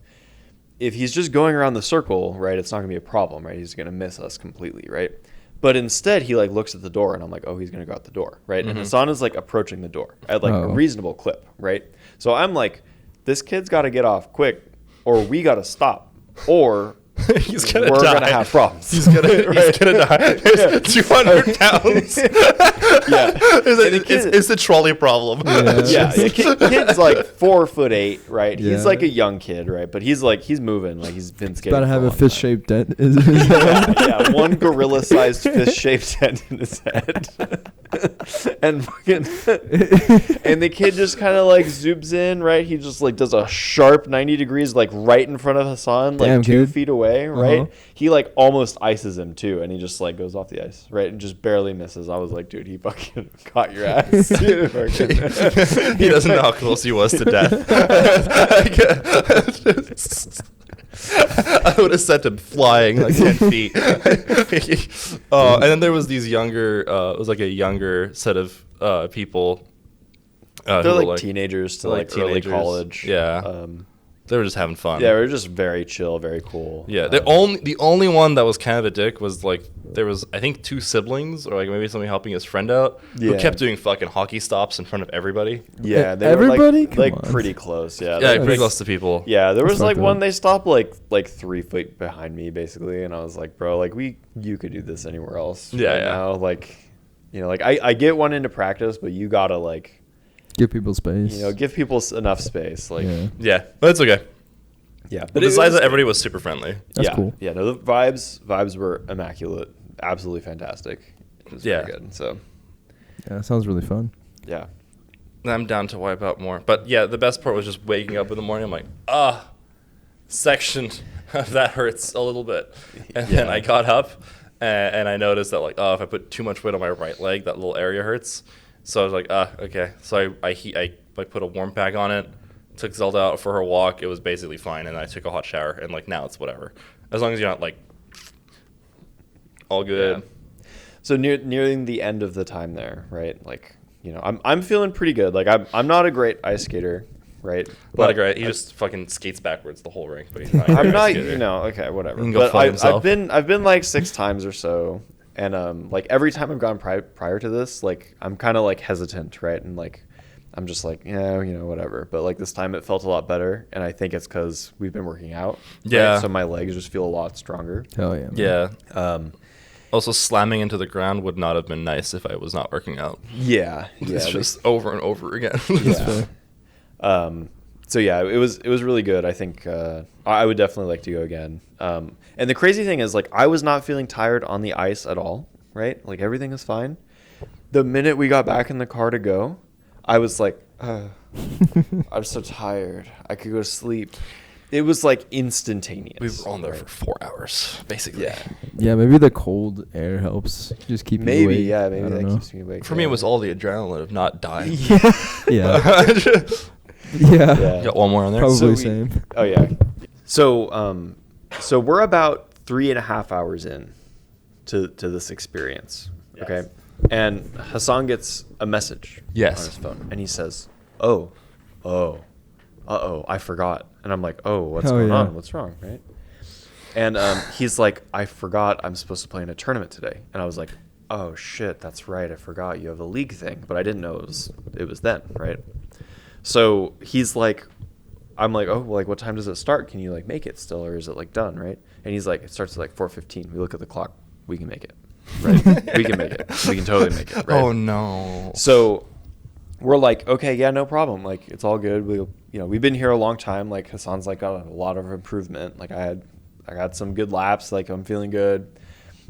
if he's just going around the circle, right, it's not gonna be a problem, right? He's gonna miss us completely, right? But instead he like looks at the door and I'm like, oh, he's gonna go out the door, right? And Hassan is like approaching the door at like a reasonable clip, right? So I'm like, this kid's got to get off quick, or we got to stop, or He's gonna we're die. gonna have problems. He's gonna die. There's 200 pounds. Yeah. It's the trolley problem. Yeah, kid's like 4'8", right? He's Yeah. like a young kid, right? But he's moving, like he's been skating. Gotta have for a long time. fish-shaped dent. Yeah, one gorilla-sized fish-shaped head in his head, and the kid just kind of like zooms in, right? He just like does a sharp 90 degrees, like right in front of Hassan, like Damn, 2 kid. feet away, right? Uh-huh. He like almost ices him too, and he just like goes off the ice, right, and just barely misses. I was like, dude, he fucking caught your ass. He doesn't know how close he was to death. I would have sent him flying like 10 feet. And then there was these younger, it was like a younger set of people. They're who were like teenagers to like early teenagers. college. Yeah. They were just having fun. Yeah, we were just very chill, very cool. Yeah, the only one that was kind of a dick was like there was, I think, 2 siblings or like maybe somebody helping his friend out who Yeah. kept doing fucking hockey stops in front of everybody. Yeah, they Everybody? were Come like on. pretty close. Yeah, Yeah, like, pretty close to people. Yeah, there was That's like fucked one up. they stopped like 3 feet behind me basically, and I was like, bro, like you could do this anywhere else. Yeah, right yeah. now, like, You know, like I get one into practice, but you gotta like give people space. You know, give people enough space. Like yeah, but it's okay. Yeah, but besides that, everybody was super friendly. That's cool. Yeah, no, the vibes were immaculate, absolutely fantastic. It was very good. So yeah, it sounds really fun. Yeah, I'm down to wipe out more. But yeah, the best part was just waking up in the morning. I'm like, section of that hurts a little bit, and then I got up and I noticed that like, if I put too much weight on my right leg, that little area hurts. So I was like, okay. So I put a warm pack on it. Took Zelda out for her walk. It was basically fine, and I took a hot shower, and like now it's whatever, as long as you're not like all good. Yeah. So nearing the end of the time there, right? Like, you know, I'm feeling pretty good. Like I'm not a great ice skater, right? Not a great. He just fucking skates backwards the whole rink, but he's not. I'm not. You know, okay, whatever. He can go but himself. I've been like 6 times or so, and like every time I've gone prior to this, like I'm kind of like hesitant, right? And like I'm just like, yeah, you know, whatever. But like this time it felt a lot better, and I think it's because we've been working out. Yeah. Right? So my legs just feel a lot stronger. Hell yeah. Man. Yeah. Also, slamming into the ground would not have been nice if I was not working out. Yeah. It's just over and over again. Yeah. So yeah, it was really good. I think I would definitely like to go again. And the crazy thing is, like, I was not feeling tired on the ice at all. Right? Like everything is fine. The minute we got back in the car to go, I was like, I'm so tired. I could go to sleep. It was like instantaneous. We were on there for 4 hours, basically. Yeah. Yeah, maybe the cold air helps. Just keep you awake. Yeah, maybe that keeps me awake. For me, it was all the adrenaline of not dying. Yeah. Yeah. Got one more on there. Probably same. Oh yeah. So we're about 3.5 hours in to this experience. Yes. Okay. And Hassan gets a message on his phone, and he says, I forgot. And I'm like, what's going on? What's wrong, right? And he's like, I forgot I'm supposed to play in a tournament today. And I was like, oh, shit, that's right. I forgot you have a league thing. But I didn't know it was then, right? So he's like, I'm like, what time does it start? Can you, like, make it still, or is it, like, done, right? And he's like, it starts at, like, 4:15. We look at the clock. We can make it. Right? We can make it. We can totally make it. Right? Oh no. So we're like, okay, yeah, no problem. Like, it's all good. We've been here a long time. Like, Hassan's like got a lot of improvement. Like, I got some good laps. Like, I'm feeling good.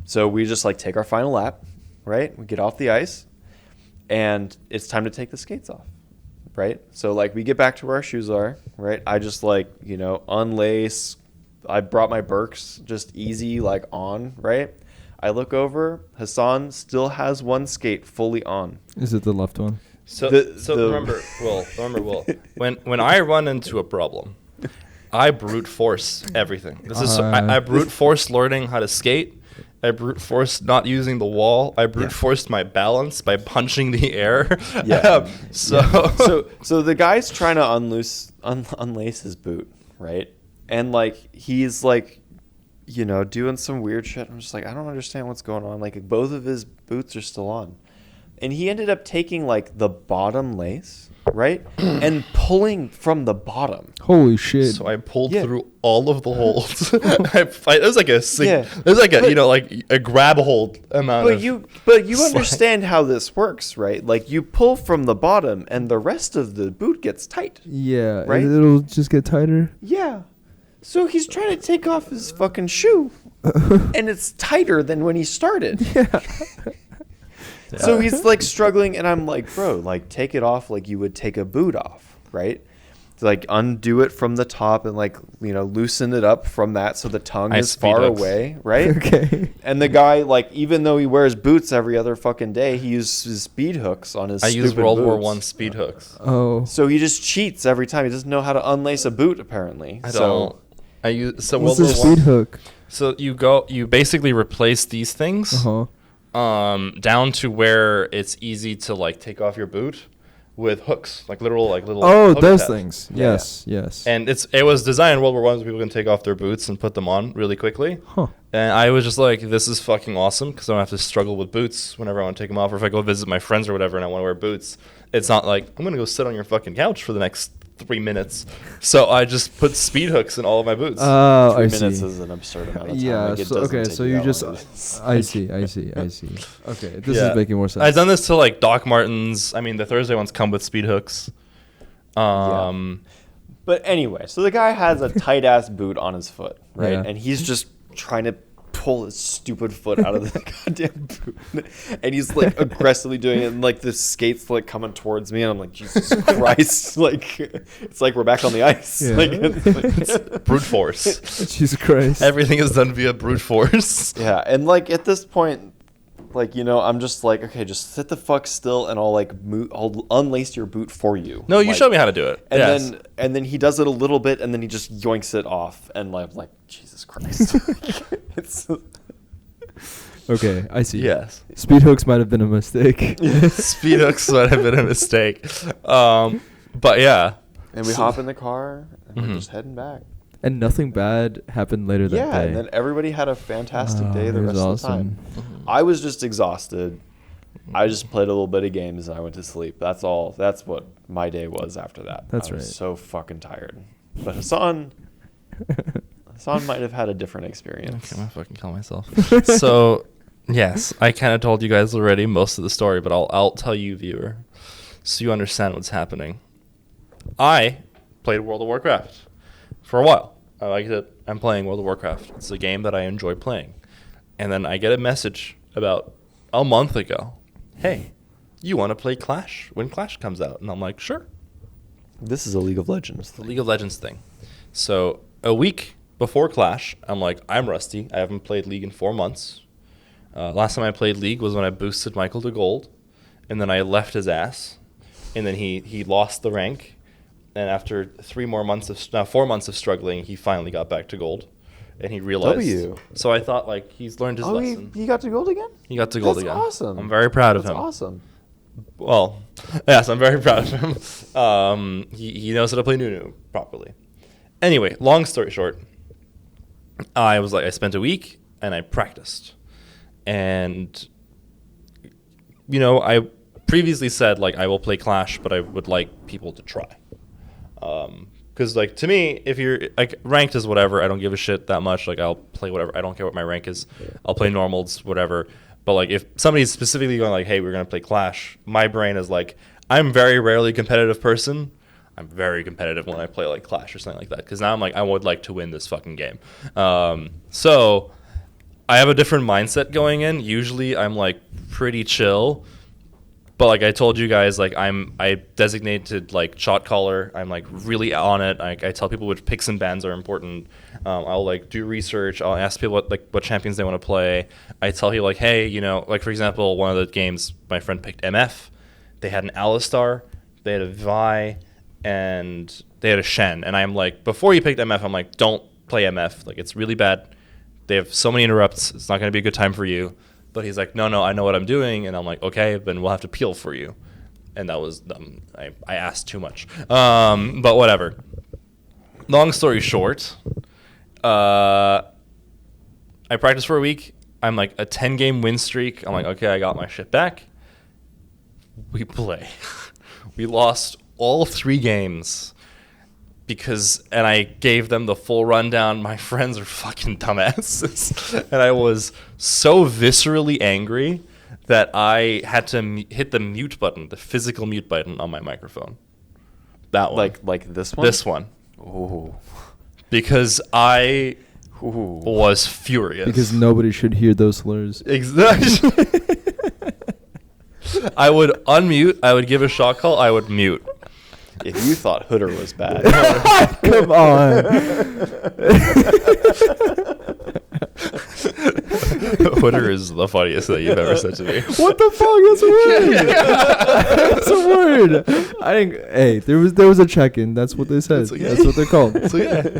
So we just like take our final lap, right? We get off the ice, and it's time to take the skates off, right? So like we get back to where our shoes are, right? I just like, unlace. I brought my Birks just easy, like on, right? I look over, Hassan still has one skate fully on. Is it the left one? So remember, Will, when I run into a problem, I brute force everything. I brute force learning how to skate. I brute force not using the wall. I brute forced my balance by punching the air. Yeah. So the guy's trying to unlace his boot, right? And like he's like, doing some weird shit. I'm just like, I don't understand what's going on. Like both of his boots are still on. And he ended up taking like the bottom lace, right? And pulling from the bottom. Holy shit. So I pulled through all of the holes. It was like it was like a grab hold amount But you understand how this works, right? Like you pull from the bottom and the rest of the boot gets tight. Yeah. Right? It'll just get tighter. Yeah. So he's trying to take off his fucking shoe, and it's tighter than when he started. Yeah. So he's like struggling, and I'm like, bro, like take it off like you would take a boot off, right? Like undo it from the top and like, loosen it up from that so the tongue is far away, right? Okay. And the guy, like, even though he wears boots every other fucking day, he uses speed hooks on his I use stupid World boots. War I speed hooks. Oh. So he just cheats every time. He doesn't know how to unlace a boot, apparently. I don't. I use What's the speed hook? So you basically replace these things down to where it's easy to like take off your boot with hooks, like little hook those tabs. things. Yes. And it was designed in World War I so people can take off their boots and put them on really quickly. Huh. And I was just like, this is fucking awesome because I don't have to struggle with boots whenever I want to take them off, or if I go visit my friends or whatever and I want to wear boots. It's not like I'm gonna go sit on your fucking couch for the next 3 minutes. So I just put speed hooks in all of my boots. 3 minutes is an absurd amount of time. Yeah. Like, So you just. I see. Okay, this is making more sense. I've done this to like Doc Martens. I mean, the Thursday ones come with speed hooks. But anyway, so the guy has a tight ass boot on his foot, right? Yeah. And he's just trying to pull his stupid foot out of the goddamn boot, and he's like aggressively doing it, and like the skates like coming towards me, and I'm like, Jesus Christ, like it's like we're back on the ice. Yeah. Like, it's Brute force. Jesus Christ. Everything is done via brute force. yeah, and like at this point, like, you know, I'm just like, okay, just sit the fuck still, and I'll like I'll unlace your boot for you. No, you like, showed me how to do it. And then he does it a little bit, and then he just yoinks it off, and I'm like, Jesus Christ. It's Okay, I see. Yes. Speed hooks might have been a mistake. Speed hooks might have been a mistake. But yeah. And we hop in the car, and we're just heading back. And nothing bad happened later that day. Yeah, and then everybody had a fantastic day the it rest was of the time. I was just exhausted. I just played a little bit of games, and I went to sleep. That's all. That's what my day was after that. That's I was right. so fucking tired. But Hassan might have had a different experience. Okay, I'm gonna fucking kill myself. So, yes, I kind of told you guys already most of the story, but I'll tell you, viewer, so you understand what's happening. I played World of Warcraft for a while. I liked it. I'm playing World of Warcraft. It's a game that I enjoy playing. And then I get a message about a month ago. Hey, you want to play Clash when Clash comes out? And I'm like, sure. This is a League of Legends. The League of Legends thing. So a week before Clash, I'm like, I'm rusty. I haven't played League in 4 months. Last time I played League was when I boosted Michael to gold, and then I left his ass, and then he lost the rank. And after 4 months of struggling, he finally got back to gold, and he realized. W. So I thought like he's learned his lesson. He got to gold again? He got to gold That's again. awesome. I'm very proud of That's him. awesome. Well, yes, I'm very proud of him. He knows how to play Nunu properly. Anyway, long story short, I spent a week and I practiced. And, you know, I previously said, like, I will play Clash, but I would like people to try. Because, like, to me, if you're, like, ranked is whatever. I don't give a shit that much. Like, I'll play whatever. I don't care what my rank is. I'll play normals, whatever. But, like, if somebody's specifically going, like, hey, we're going to play Clash, my brain is like, I'm very rarely a competitive person. I'm very competitive when I play, like, Clash or something like that. Because now I'm like, I would like to win this fucking game. So I have a different mindset going in. Usually I'm, like, pretty chill. But, like, I told you guys, like, I designated, like, shot caller. I'm, like, really on it. I tell people which picks and bans are important. I'll, like, do research. I'll ask people what champions they want to play. I tell you, like, hey, you know, like, for example, one of the games my friend picked MF. They had an Alistar. They had a Vi. And they had a Shen. And I'm like, before you picked MF, I'm like, don't play MF. Like, it's really bad. They have so many interrupts. It's not going to be a good time for you. But he's like, no, I know what I'm doing. And I'm like, okay, then we'll have to peel for you. And that was, I asked too much. But whatever. Long story short, I practiced for a week. I'm like a 10-game win streak. I'm like, okay, I got my shit back. We play. We lost all 3 games. And I gave them the full rundown. My friends are fucking dumbasses. And I was so viscerally angry that I had to hit the mute button, the physical mute button on my microphone. That one. Like this one? This one. Ooh. Because I was furious. Because nobody should hear those slurs. Exactly. I would unmute. I would give a shot call. I would mute. If you thought Hooder was bad. Come on. Hooder is the funniest that you've ever said to me. What the fuck? That's a word. That's a word. I didn't. Hey, there was a check-in. That's what they said. That's what they're called. So yeah.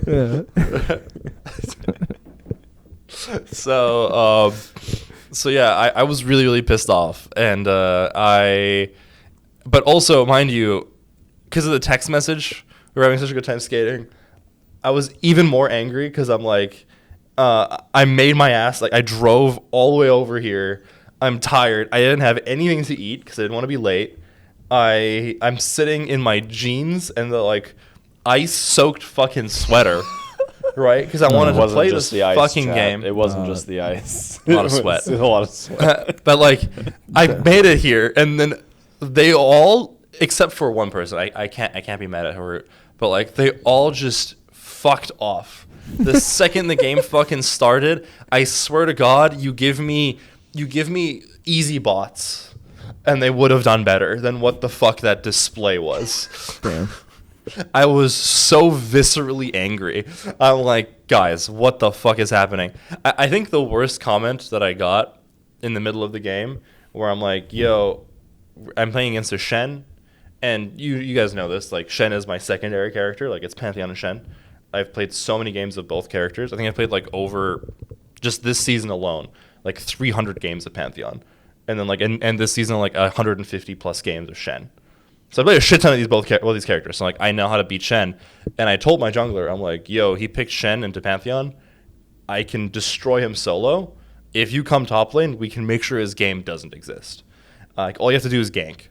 So yeah, I was really, really pissed off, and but also, mind you, because of the text message, we were having such a good time skating, I was even more angry because I'm like, I made my ass, like, I drove all the way over here. I'm tired. I didn't have anything to eat because I didn't want to be late. I'm sitting in my jeans and the, like, ice-soaked fucking sweater, right? Because I wanted to play this fucking game. It wasn't just the ice. A lot of sweat. A lot of sweat. But like, I made it here, and then they all, except for one person, I can't be mad at her, but like they all just fucked off. The second the game fucking started, I swear to God, you give me easy bots, and they would have done better than what the fuck that display was. Damn. I was so viscerally angry. I'm like, guys, what the fuck is happening? I think the worst comment that I got in the middle of the game, where I'm like, yo, I'm playing against a Shen, and you guys know this, like, Shen is my secondary character, like, it's Pantheon and Shen. I've played so many games of both characters. I think I've played, like, over, just this season alone, like, 300 games of Pantheon. And then, like, and this season, like, 150 plus games of Shen. So I played a shit ton of these characters. So, like, I know how to beat Shen. And I told my jungler, I'm like, yo, he picked Shen into Pantheon. I can destroy him solo. If you come top lane, we can make sure his game doesn't exist. Like, all you have to do is gank.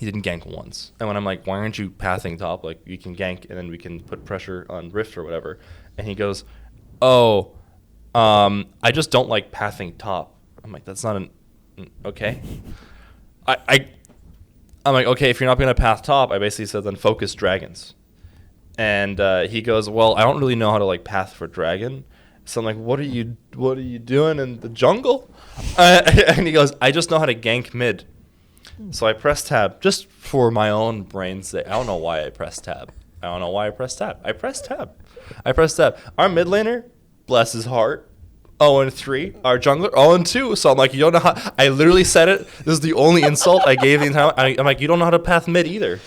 He didn't gank once. And when I'm like, why aren't you pathing top? Like, you can gank, and then we can put pressure on Rift or whatever. And he goes, oh, I just don't like pathing top. I'm like, that's not okay. I'm like, okay, if you're not going to path top, I basically said, then focus dragons. And he goes, well, I don't really know how to, like, path for dragon. So I'm like, what are you doing in the jungle? And he goes, I just know how to gank mid. So I press tab just for my own brain's sake. I don't know why I pressed tab. I pressed tab. Our mid laner, bless his heart, 0-3. Our jungler, 0-2. So I'm like, you don't know how. I literally said it. This is the only insult I gave the entire. I'm like, you don't know how to path mid either.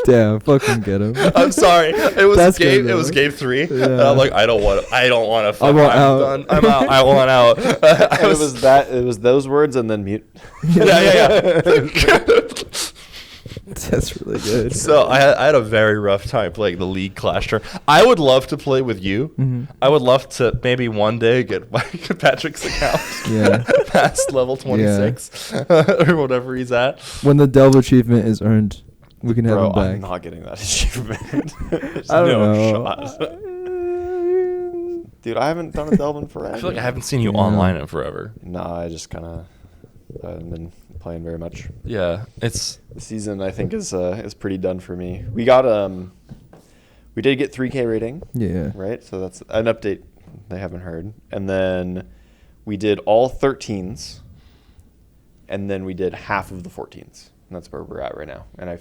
Damn, fucking get him. I'm sorry. It was game 3. Yeah. And I'm like, I don't want to. I'm done. I'm out. I want out. It was those words and then mute. Yeah. That's really good. So I had a very rough time playing the League Clash tournament. I would love to play with you. Mm-hmm. I would love to maybe one day get Patrick's account past level 26 or whatever he's at. When the Delve achievement is earned, we can have him back. I'm not getting that achievement. I don't know. Shot. Dude, I haven't done a Delve in forever. I feel like I haven't seen you online in forever. Nah, I just kind of haven't been playing very much. Yeah, the season I think is pretty done for me. We got we did get 3K rating. Yeah. Right? So that's an update they haven't heard. And then we did all 13s. And then we did half of the 14s. And that's where we're at right now. And I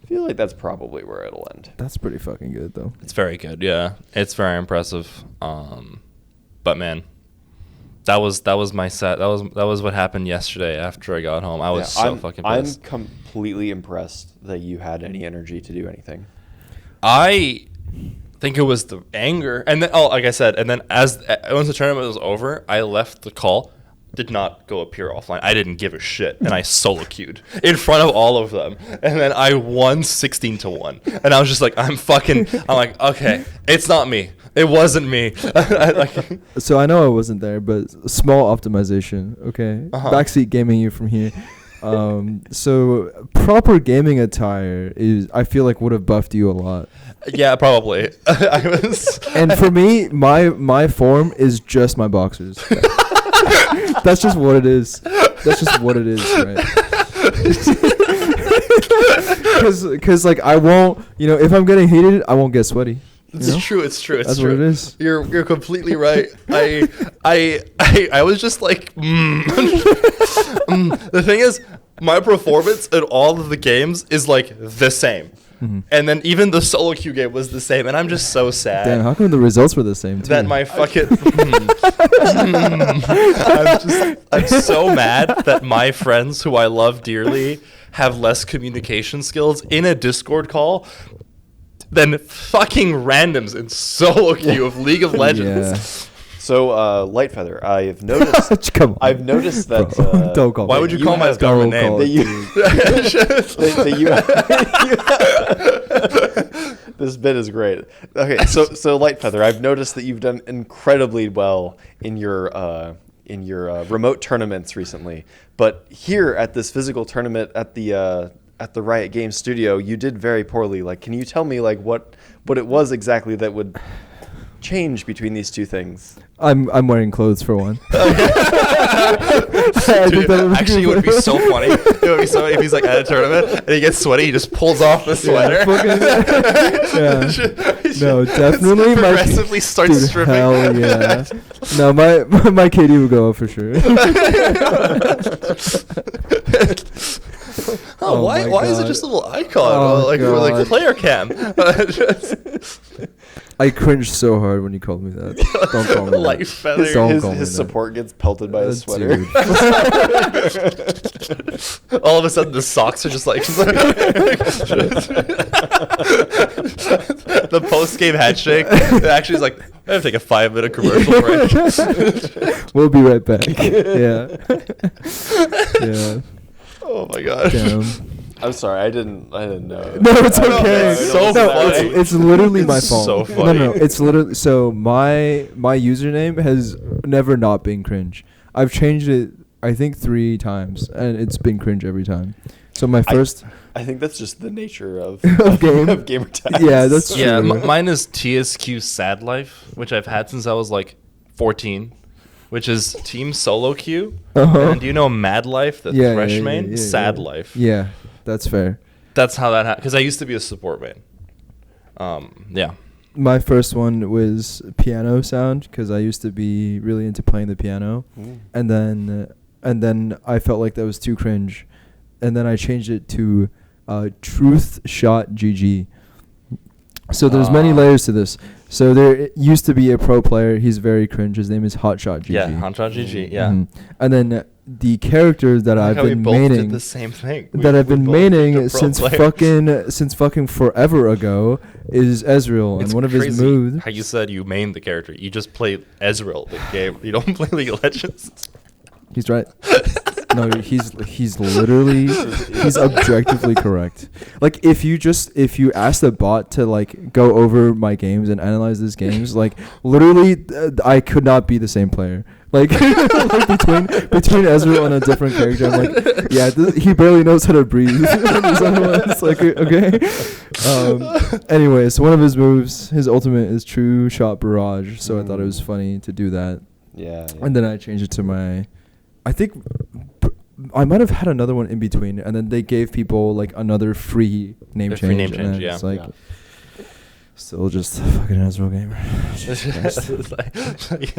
feel like that's probably where it'll end. That's pretty fucking good though. It's very good. Yeah. It's very impressive. But man, that was my set. That was what happened yesterday after I got home. I was fucking pissed. I'm completely impressed that you had any energy to do anything. I think it was the anger, and then like I said, and then once the tournament was over, I left the call. Did not go appear offline. I didn't give a shit, and I solo queued in front of all of them, and then I won 16-1, and I was just like, I'm like, okay, it's not me. It wasn't me. So I know I wasn't there, but small optimization. Okay, backseat gaming you from here. So proper gaming attire I feel like would have buffed you a lot. Yeah, probably. And for me, my form is just my boxers. That's just what it is. Right? Because like I won't, if I'm getting heated, I won't get sweaty. It's true. That's what it is. You're completely right. I was just like, The thing is, my performance in all of the games is like the same. Mm-hmm. And then even the solo queue game was the same, and I'm just so sad. Damn, how come the results were the same too? That my fucking I'm so mad that my friends who I love dearly have less communication skills in a Discord call than fucking randoms in solo queue of League of Legends. Yeah. So, Lightfeather, I've noticed. Come on. I've noticed that. Don't call why would you call my government name? This bit is great. Okay, so Lightfeather, I've noticed that you've done incredibly well in your in your remote tournaments recently, but here at this physical tournament at the Riot Games studio, you did very poorly. Like, can you tell me like what it was exactly that would change between these two things? I'm wearing clothes for one. Dude, actually, it would be so funny. It would be so if he's like at a tournament and he gets sweaty, he just pulls off the sweater. No, definitely. Progressively starts stripping. Hell yeah. No, my KD would go up for sure. Why is it just a little icon? Like player cam. I cringed so hard when you called me that. Don't call me Light that. feather. His support gets pelted by his sweater. All of a sudden, the socks are just like the post-game handshake. It actually is like, I have to take a 5-minute commercial break. We'll be right back. Yeah. Yeah. Oh my gosh. Damn. I'm sorry, I didn't know. No, it's okay. It's so funny. It's literally my fault. So funny. No, it's literally so my username has never not been cringe. I've changed it I think 3 times and it's been cringe every time. So my first I think that's just the nature of gamer tags. Yeah, that's true. Yeah, mine is TSQ Sad Life, which I've had since I was like 14. Which is Team Solo Queue. And do you know Mad Life, the Thresh main? Sad Life. Yeah, that's fair. That's how that happened. Because I used to be a support main. Yeah. My first one was piano sound because I used to be really into playing the piano. And then I felt like that was too cringe. And then I changed it to Truth Shot GG. So there's many layers to this. So there used to be a pro player. He's very cringe. His name is Hotshot GG. Yeah, Hotshot GG. Yeah. Mm-hmm. And then the character that I've been maining, the same thing. that I've been maining since fucking forever ago is Ezreal. And one of his moves. How you said you mained the character. You just play Ezreal the game. You don't play League of Legends. He's right. No, he's literally he's objectively correct. Like if you ask the bot to like go over my games and analyze these games, like literally I could not be the same player. Like, like between Ezreal and a different character, I'm like, yeah, he barely knows how to breathe. It's like okay. Anyways, one of his moves, his ultimate is True Shot Barrage. So I thought it was funny to do that. Yeah. And then I changed it to my. I think I might have had another one in between, and then they gave people like another free name change. Free name change, yeah. It's like, still just a fucking Ezreal gamer.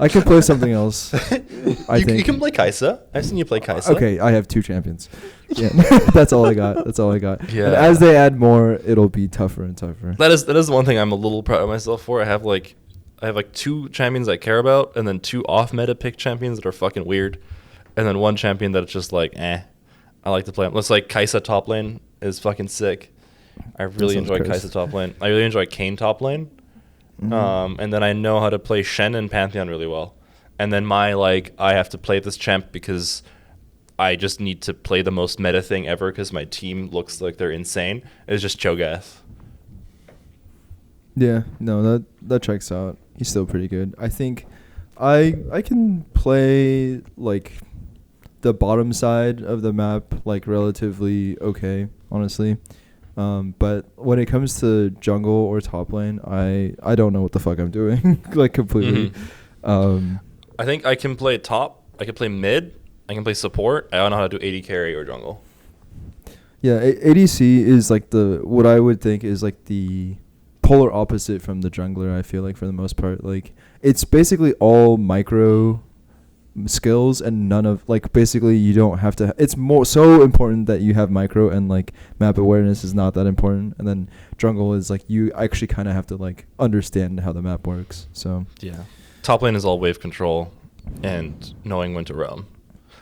I can play something else. I think you can play Kai'Sa. I've seen you play Kai'Sa. Okay, I have 2 champions. Yeah, that's all I got. Yeah. And as they add more, it'll be tougher and tougher. That is one thing I'm a little proud of myself for. I have like 2 champions I care about, and then 2 off meta pick champions that are fucking weird. And then 1 champion that's just like, I like to play him. Looks like Kai'Sa top lane is fucking sick. I really enjoy Kai'Sa top lane. I really enjoy Kayn top lane. And then I know how to play Shen and Pantheon really well. And then I have to play this champ because I just need to play the most meta thing ever because my team looks like they're insane. It's just Cho'Gath. Yeah, no, that checks out. He's still pretty good. I think I can play like the bottom side of the map like relatively okay, honestly. But when it comes to jungle or top lane, I don't know what the fuck I'm doing like completely. I think I can play top. I can play mid. I can play support. I don't know how to do AD carry or jungle. Yeah, ADC is like what I would think is like the polar opposite from the jungler. I feel like for the most part, like it's basically all micro skills and none of like basically you don't have to. It's more so important that you have micro and like map awareness is not that important. And then jungle is like you actually kind of have to like understand how the map works. So yeah, top lane is all wave control and knowing when to roam,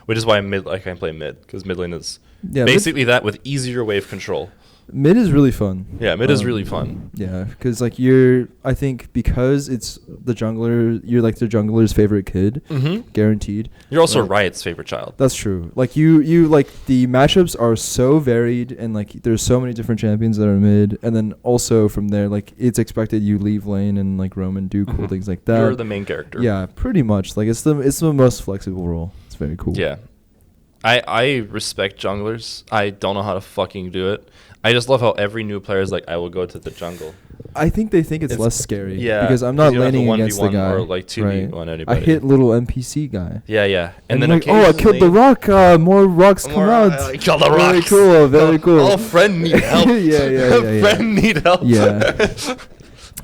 which is why I can play mid because mid lane is basically that with easier wave control. Mid is really fun. Yeah, mid is really fun. Yeah, because like I think because it's the jungler, you're like the jungler's favorite kid, guaranteed. You're also Riot's favorite child. That's true. Like you like the matchups are so varied, and like there's so many different champions that are mid, and then also from there, like it's expected you leave lane and like roam and do cool things like that. You're the main character. Yeah, pretty much. Like it's the most flexible role. It's very cool. Yeah. I respect junglers. I don't know how to fucking do it. I just love how every new player is like, I will go to the jungle. I think they think it's less scary. Yeah. Because I'm not laning you don't have against to the guy. Or like 2v1 anybody. I hit little NPC guy. Yeah, yeah. And then like, oh, I killed the rock. More rocks come out. I killed the very rocks. Cool. Very cool. Oh, friend need help. yeah. Friend need help. Yeah.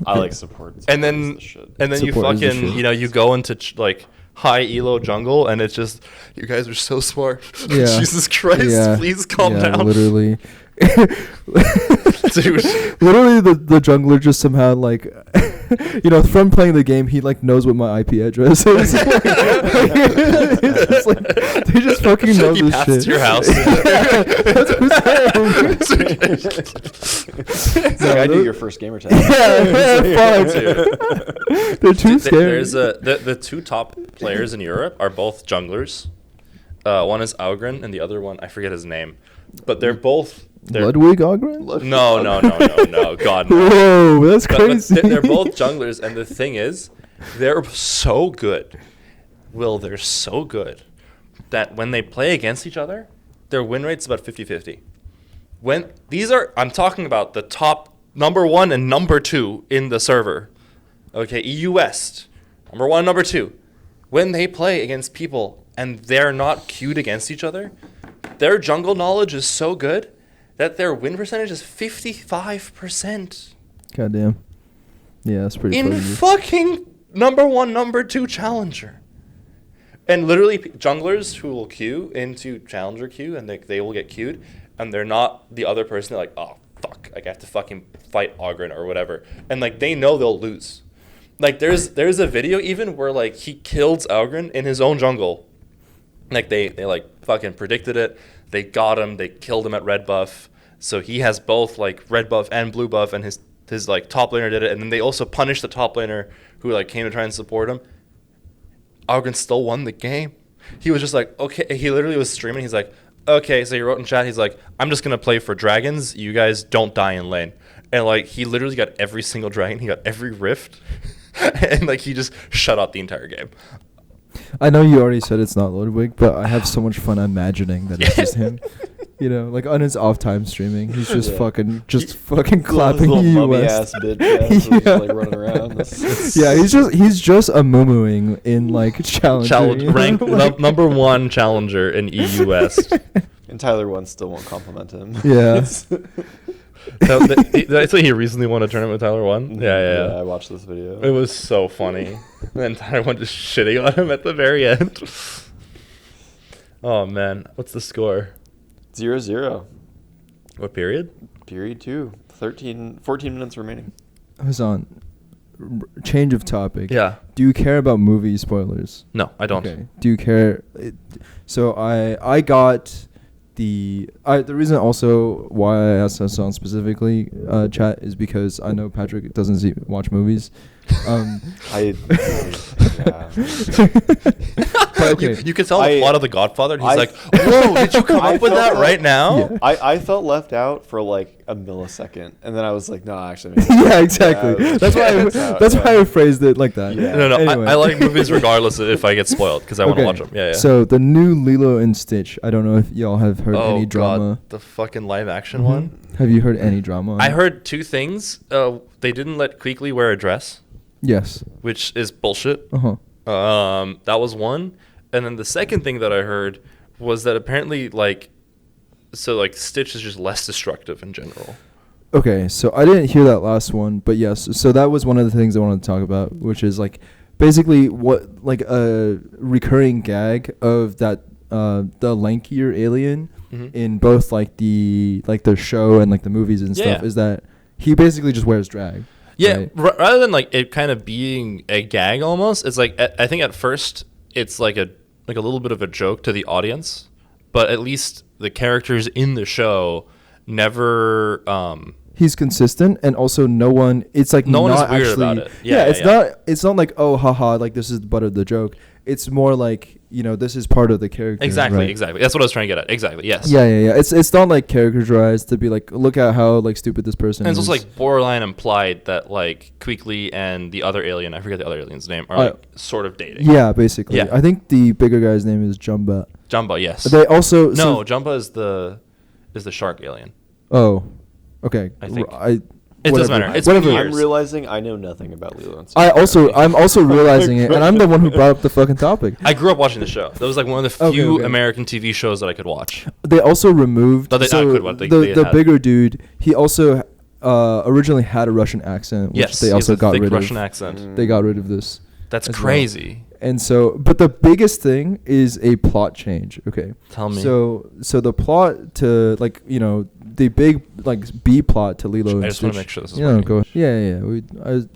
I like support. And then you fucking, you go into like high elo jungle, and it's just, you guys are so smart. Yeah. Jesus Christ, please calm down. Literally. Dude. Literally the jungler just somehow like from playing the game, he like knows what my IP address is. It's like, they just fucking know this shit. He passed your house. I do your first gamer tag. They're too scary. There's the two top players in Europe are both junglers. One is Augren and the other one, I forget his name, but they're both. Ludwig Ogren? No. God, no. Whoa, that's crazy. But they're both junglers, and the thing is, they're so good. They're so good that when they play against each other, their win rate's about 50-50. I'm talking about the top number 1 and number 2 in the server. Okay, EU West, number 1, number 2. When they play against people and they're not queued against each other, their jungle knowledge is so good that their win percentage is 55%. Goddamn. Yeah, that's pretty in crazy. Fucking number 1, number 2 challenger. And literally junglers who will queue into challenger queue, and they will get queued, and they're not the other person. They're like, oh, fuck, like I have to fucking fight Ogren or whatever. And like they know they'll lose. Like there's a video even where like he killed Ogren in his own jungle. Like they like fucking predicted it. They got him. They killed him at red buff. So he has both like red buff and blue buff, and his like top laner did it. And then they also punished the top laner who like came to try and support him. Ogren still won the game. He was just like, okay. He literally was streaming. He's like, okay. So he wrote in chat. He's like, I'm just gonna play for dragons. You guys don't die in lane. And like he literally got every single dragon. He got every rift, and like he just shut out the entire game. I know you already said it's not Ludwig, but I have so much fun imagining that it's just him. Like on his off time streaming, he's just fucking clapping little US. ass bitch, just, like running around. He's just a moo-mooing in like challenger. Ranked number 1 challenger in EU West. And Tyler still won't compliment him. Yeah. Did I say he recently won a tournament with Tyler 1? Yeah. I watched this video. It was so funny. And then Tyler 1 just shitting on him at the very end. Oh man, what's the score? 0-0. What period? Period 2. 14 minutes remaining. Hassan, change of topic. Yeah. Do you care about movie spoilers? No, I don't. Okay. Do you care? So I got the reason also why I asked Hassan specifically chat is because I know Patrick doesn't watch movies. Yeah. Okay. You can tell the plot of The Godfather, and he's like, whoa, did you come up with that right now? Yeah. I felt left out for like a millisecond, and then I was like, no, actually. Yeah, exactly. Yeah, that's why I phrased it like that. Yeah. No, anyway. I like movies regardless of if I get spoiled, because I want to watch them. Yeah. So the new Lilo and Stitch, I don't know if y'all have heard any drama. God, the fucking live action one? Have you heard any drama? I heard 2 things. They didn't let Quigley wear a dress. Yes. Which is bullshit. Uh-huh. That was one. And then the second thing that I heard was that apparently, Stitch is just less destructive in general. Okay, so I didn't hear that last one, but yes. So that was one of the things I wanted to talk about, which is, basically what, a recurring gag of that, the lankier alien in both, the show and, the movies and stuff, is that he basically just wears drag. Yeah, right? Rather than it kind of being a gag almost, it's I think at first it's a little bit of a joke to the audience, but at least the characters in the show never. He's consistent, and also no one. It's like no one is not weird actually, about it. It's not. It's not like, oh, haha, like this is the butt of the joke. It's more like, this is part of the character. Exactly, right? exactly. That's what I was trying to get at. Exactly. Yes. Yeah. It's not like characterized to be like, look at how like stupid this person and is. it's also like borderline implied that like Quigley and the other alien, I forget the other alien's name, are like sort of dating. Yeah, basically. Yeah. I think the bigger guy's name is Jumba. Jumba, yes. They also Jumba is the shark alien. Oh, okay. I think. It doesn't matter. It's whatever. I'm realizing I know nothing about Lilo and Stitch. I'm also realizing it, and I'm the one who brought up the fucking topic. I grew up watching the show. That was like one of the few American TV shows that I could watch. They also removed the bigger dude. He also originally had a Russian accent, which they also got rid of. Russian accent. They got rid of this. That's crazy. Well. And so, but the biggest thing is a plot change. Okay. Tell me. So the plot to the big like B plot to Lilo and Stitch. I just want to make sure this is working. Go ahead. Yeah.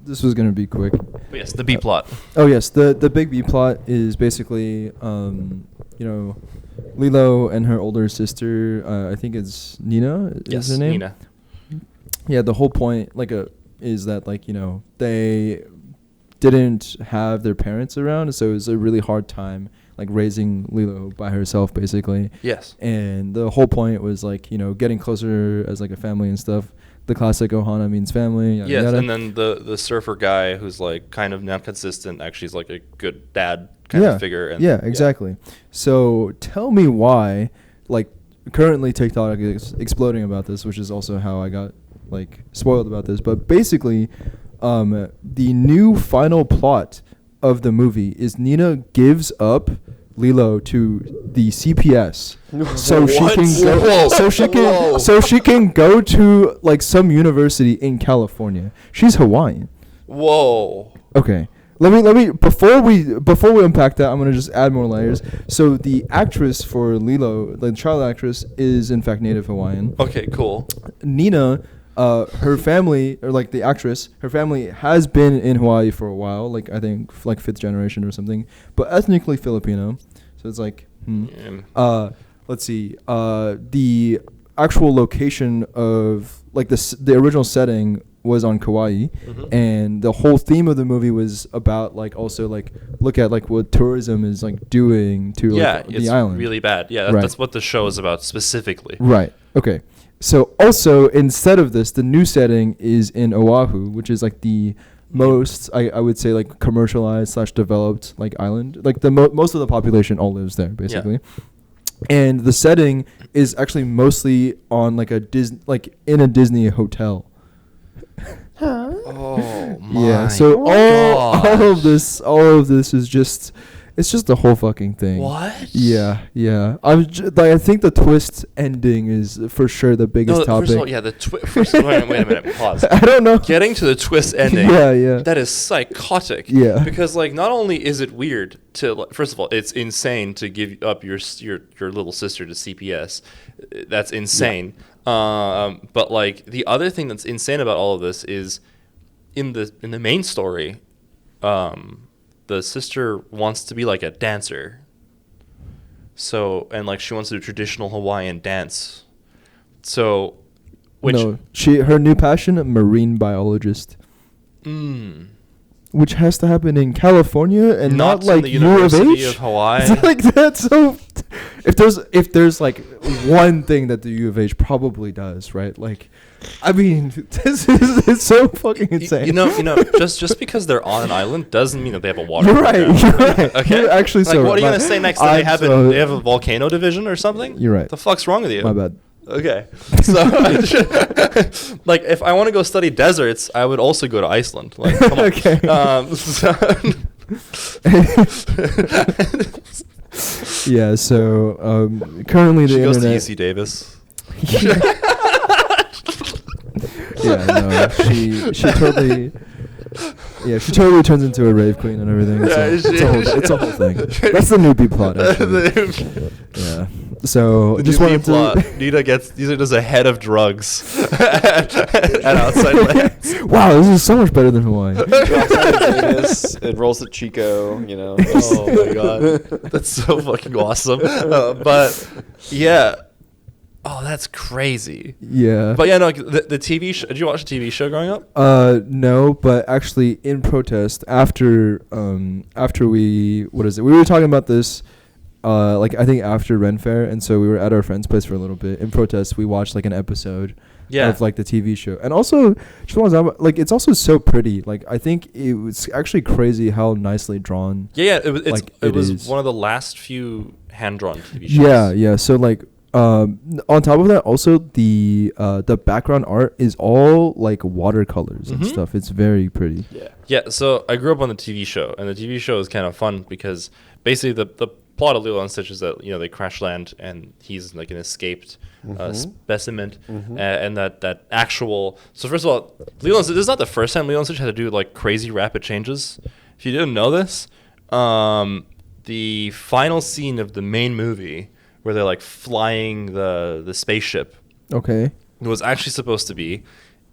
This was gonna be quick. But yes, the B plot. Oh yes, the big B plot is basically Lilo and her older sister. I think it's Nina. Yes, is her name? Nina. Yeah, the whole point is that they didn't have their parents around, so it was a really hard time like raising Lilo by herself basically. Yes. And the whole point was getting closer as like a family and stuff. The classic Ohana means family. Yada, yes, yada. and then the surfer guy who's like kind of not consistent actually is like a good dad kind of figure. And exactly. So tell me why currently TikTok is exploding about this, which is also how I got spoiled about this. But basically, the new final plot of the movie is Nina gives up Lilo to the CPS so she can go to some university in California. She's Hawaiian. Whoa. Okay. Let me before we unpack that, I'm gonna just add more layers. So the actress for Lilo, the child actress, is in fact Native Hawaiian. Okay, cool. Nina, her family, or the actress, her family has been in Hawaii for a while, I think fifth generation or something, but ethnically Filipino. So it's let's see, the actual location of the original setting was on Kauai, and the whole theme of the movie was about also look at what tourism is doing to the island. Yeah, it's really bad. Yeah, that's what the show is about specifically. Right. Okay. So also instead of this, the new setting is in Oahu, which is the most I would say commercialized / developed island. Most of the population all lives there basically. Yeah. And the setting is actually mostly on in a Disney hotel. Oh my. Yeah. So all of this is just. It's just the whole fucking thing. What? Yeah. I think the twist ending is for sure the biggest topic. First of all, the twist. Wait a minute. Pause. I don't know. Getting to the twist ending. Yeah. That is psychotic. Yeah. Because not only is it weird to first of all, it's insane to give up your little sister to CPS. That's insane. Yeah. But the other thing that's insane about all of this is in the main story. The sister wants to be a dancer. So, and she wants to do traditional Hawaiian dance. So, her new passion, marine biologist. Which has to happen in California and not in the University of Hawaii. That's so. If there's one thing that the U of H probably does, right? I mean, this is it's so fucking insane. You know, just because they're on an island doesn't mean that they have a water. You're right. Okay. You're actually so. What are you gonna say next? They have a volcano division or something? You're right. The fuck's wrong with you? My bad. Okay. So, if I want to go study deserts, I would also go to Iceland. Come on. Okay. Yeah. So currently the internet. She goes to UC Davis. Yeah, no, she totally turns into a rave queen and everything. It's a whole thing. That's the new B plot, actually. Yeah. So the just wanted to. Nina does a head of drugs at outside lands. Wow, this is so much better than Hawaii. It rolls at Chico, Oh my god, that's so fucking awesome. But yeah. Oh, that's crazy. Yeah. But yeah, no, the TV show. Did you watch the TV show growing up? No, but actually, in protest, after we were talking about this, like I think after Ren Fair, and so we were at our friend's place for a little bit. In protest, we watched like an episode of like the TV show, and also just want to like it's also so pretty. Like I think it was actually crazy how nicely drawn. Yeah, it was one of the last few hand drawn TV shows. Yeah. So like. On top of that, also the background art is all like watercolors and stuff. It's very pretty. Yeah. So I grew up on the TV show, and the TV show is kind of fun because basically the plot of Lilo and Stitch is that they crash land, and he's like an escaped specimen, and that actual. So first of all, Lilo and Stitch, this is not the first time Lilo and Stitch had to do like crazy rapid changes. If you didn't know this, the final scene of the main movie, where they're like flying the spaceship. Okay. It was actually supposed to be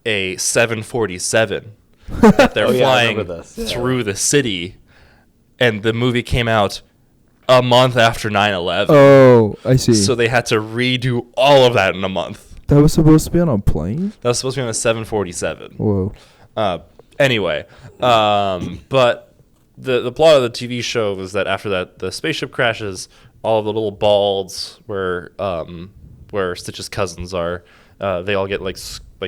a 747 that they're flying through the city, and the movie came out a month after 9/11. Oh, I see. So they had to redo all of that in a month. That was supposed to be on a plane? That was supposed to be on a 747. Whoa. Anyway, but the plot of the TV show was that after that, the spaceship crashes. All of the little balds where Stitch's cousins are, they all get like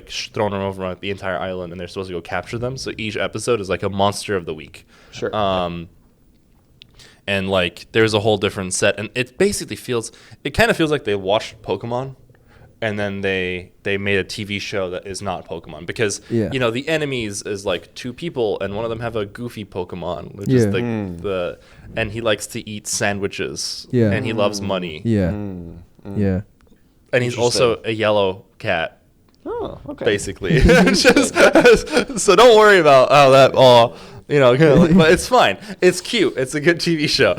thrown over the entire island, and they're supposed to go capture them. So each episode is like a monster of the week. Sure. And like there's a whole different set, and it kind of feels like they watched Pokemon, and then they made a TV show that is not Pokemon, because the enemies is like two people, and one of them have a goofy Pokemon, which is and he likes to eat sandwiches, and he loves money, and he's also a yellow cat. Oh, okay. Basically, so don't worry about how that all. But it's fine. It's cute. It's a good TV show.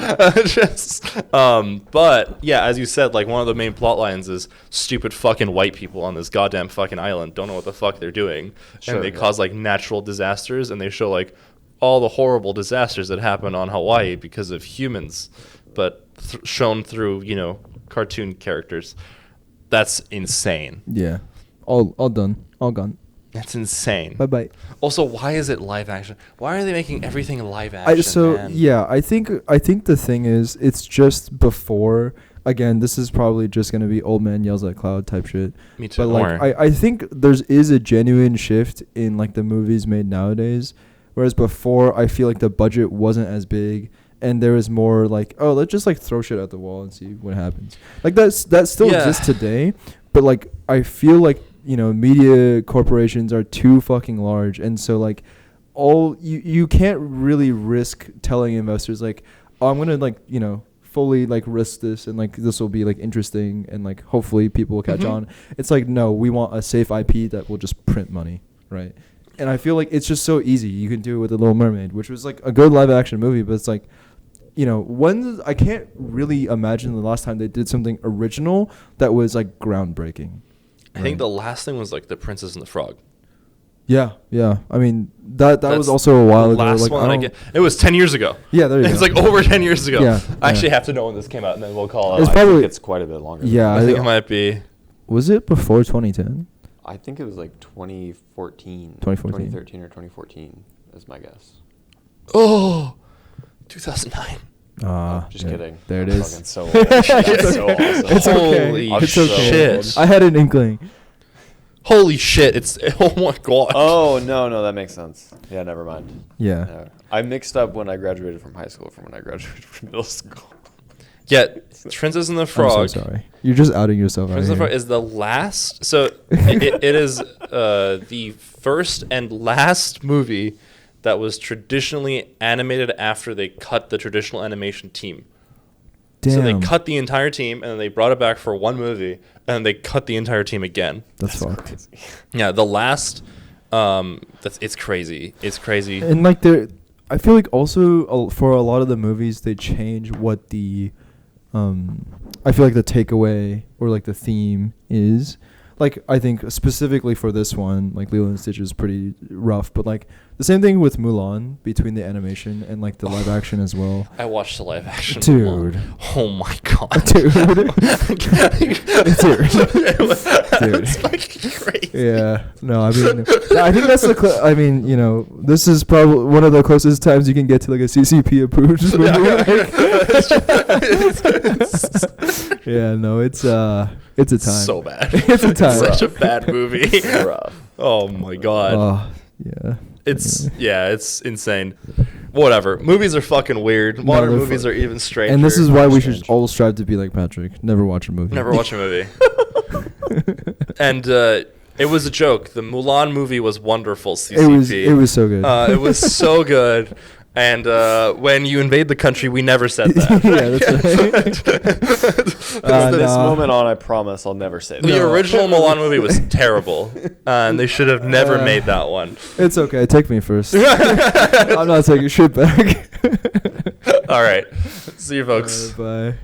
But yeah, as you said, like one of the main plot lines is stupid fucking white people on this goddamn fucking island don't know what the fuck they're doing, and they cause like natural disasters, and they show like all the horrible disasters that happen on Hawaii because of humans, but shown through cartoon characters. That's insane. Yeah, all done, all gone. That's insane. Bye. Also, why is it live action? Why are they making everything live action? I think the thing is, it's just before. Again, this is probably just gonna be old man yells at cloud type shit. Me too. But like, I think is a genuine shift in like the movies made nowadays, whereas before I feel like the budget wasn't as big, and there was more like, oh, let's just like throw shit at the wall and see what happens. Like that still exists today, but like I feel like. Media corporations are too fucking large, and so like you can't really risk telling investors like, oh, I'm gonna like fully like risk this, and like this will be like interesting, and like hopefully people will catch on. It's like, no, we want a safe IP that will just print money, right? And I feel like it's just so easy. You can do it with The Little Mermaid, which was like a good live action movie, but it's like, I can't really imagine the last time they did something original that was like groundbreaking. I think the last thing was like The Princess and the Frog. Yeah. I mean, that was also a while ago. Last one it was 10 years ago. Yeah, there you go. It's like over 10 years ago. Yeah, I actually have to know when this came out, and then we'll call it. I think it's quite a bit longer. Yeah, I think it might be. Was it before 2010? I think it was like 2013 or 2014 is my guess. Oh, 2009. Just kidding. There it is. That's so awesome. It's okay. It's okay. Shit. I had an inkling. Holy shit! Oh my god. Oh no, that makes sense. Yeah, never mind. Yeah. I mixed up when I graduated from high school from when I graduated from middle school. Yeah, Princess and the Frog. I'm so sorry. You're just outing yourself. Princess and the Frog is the last. So it is the first and last movie that was traditionally animated after they cut the traditional animation team. Damn. So they cut the entire team, and then they brought it back for one movie, and then they cut the entire team again. That's fucked. Crazy. Yeah, the last, it's crazy. It's crazy. And like I feel like also for a lot of the movies, they change what the, I feel like the takeaway or like the theme is. like I think specifically for this one, like Lilo and Stitch is pretty rough, but like the same thing with Mulan between the animation and like the live action as well. I watched the live action. Dude. Mulan. Oh my god. Dude. Dude. It's fucking crazy. Yeah. No, I mean, I think that's the. I mean, you know, this is probably one of the closest times you can get to like a CCP approved movie. Yeah. No, it's a time. So bad. It's a time. Such a bad movie. Rough. Oh my god. Yeah. It's insane. Whatever. Movies are fucking weird. Modern movies are even stranger. And this is why we should all strive to be like Patrick. Never watch a movie. Never watch a movie. And it was a joke. The Mulan movie was wonderful. CCP. It was so good. It was so good. And when you invade the country, we never said that. Yeah, that's right. From this moment on, I promise I'll never say that. The original Mulan movie was terrible, and they should have never made that one. It's okay. Take me first. I'm not taking shit back. All right. See you, folks. Bye.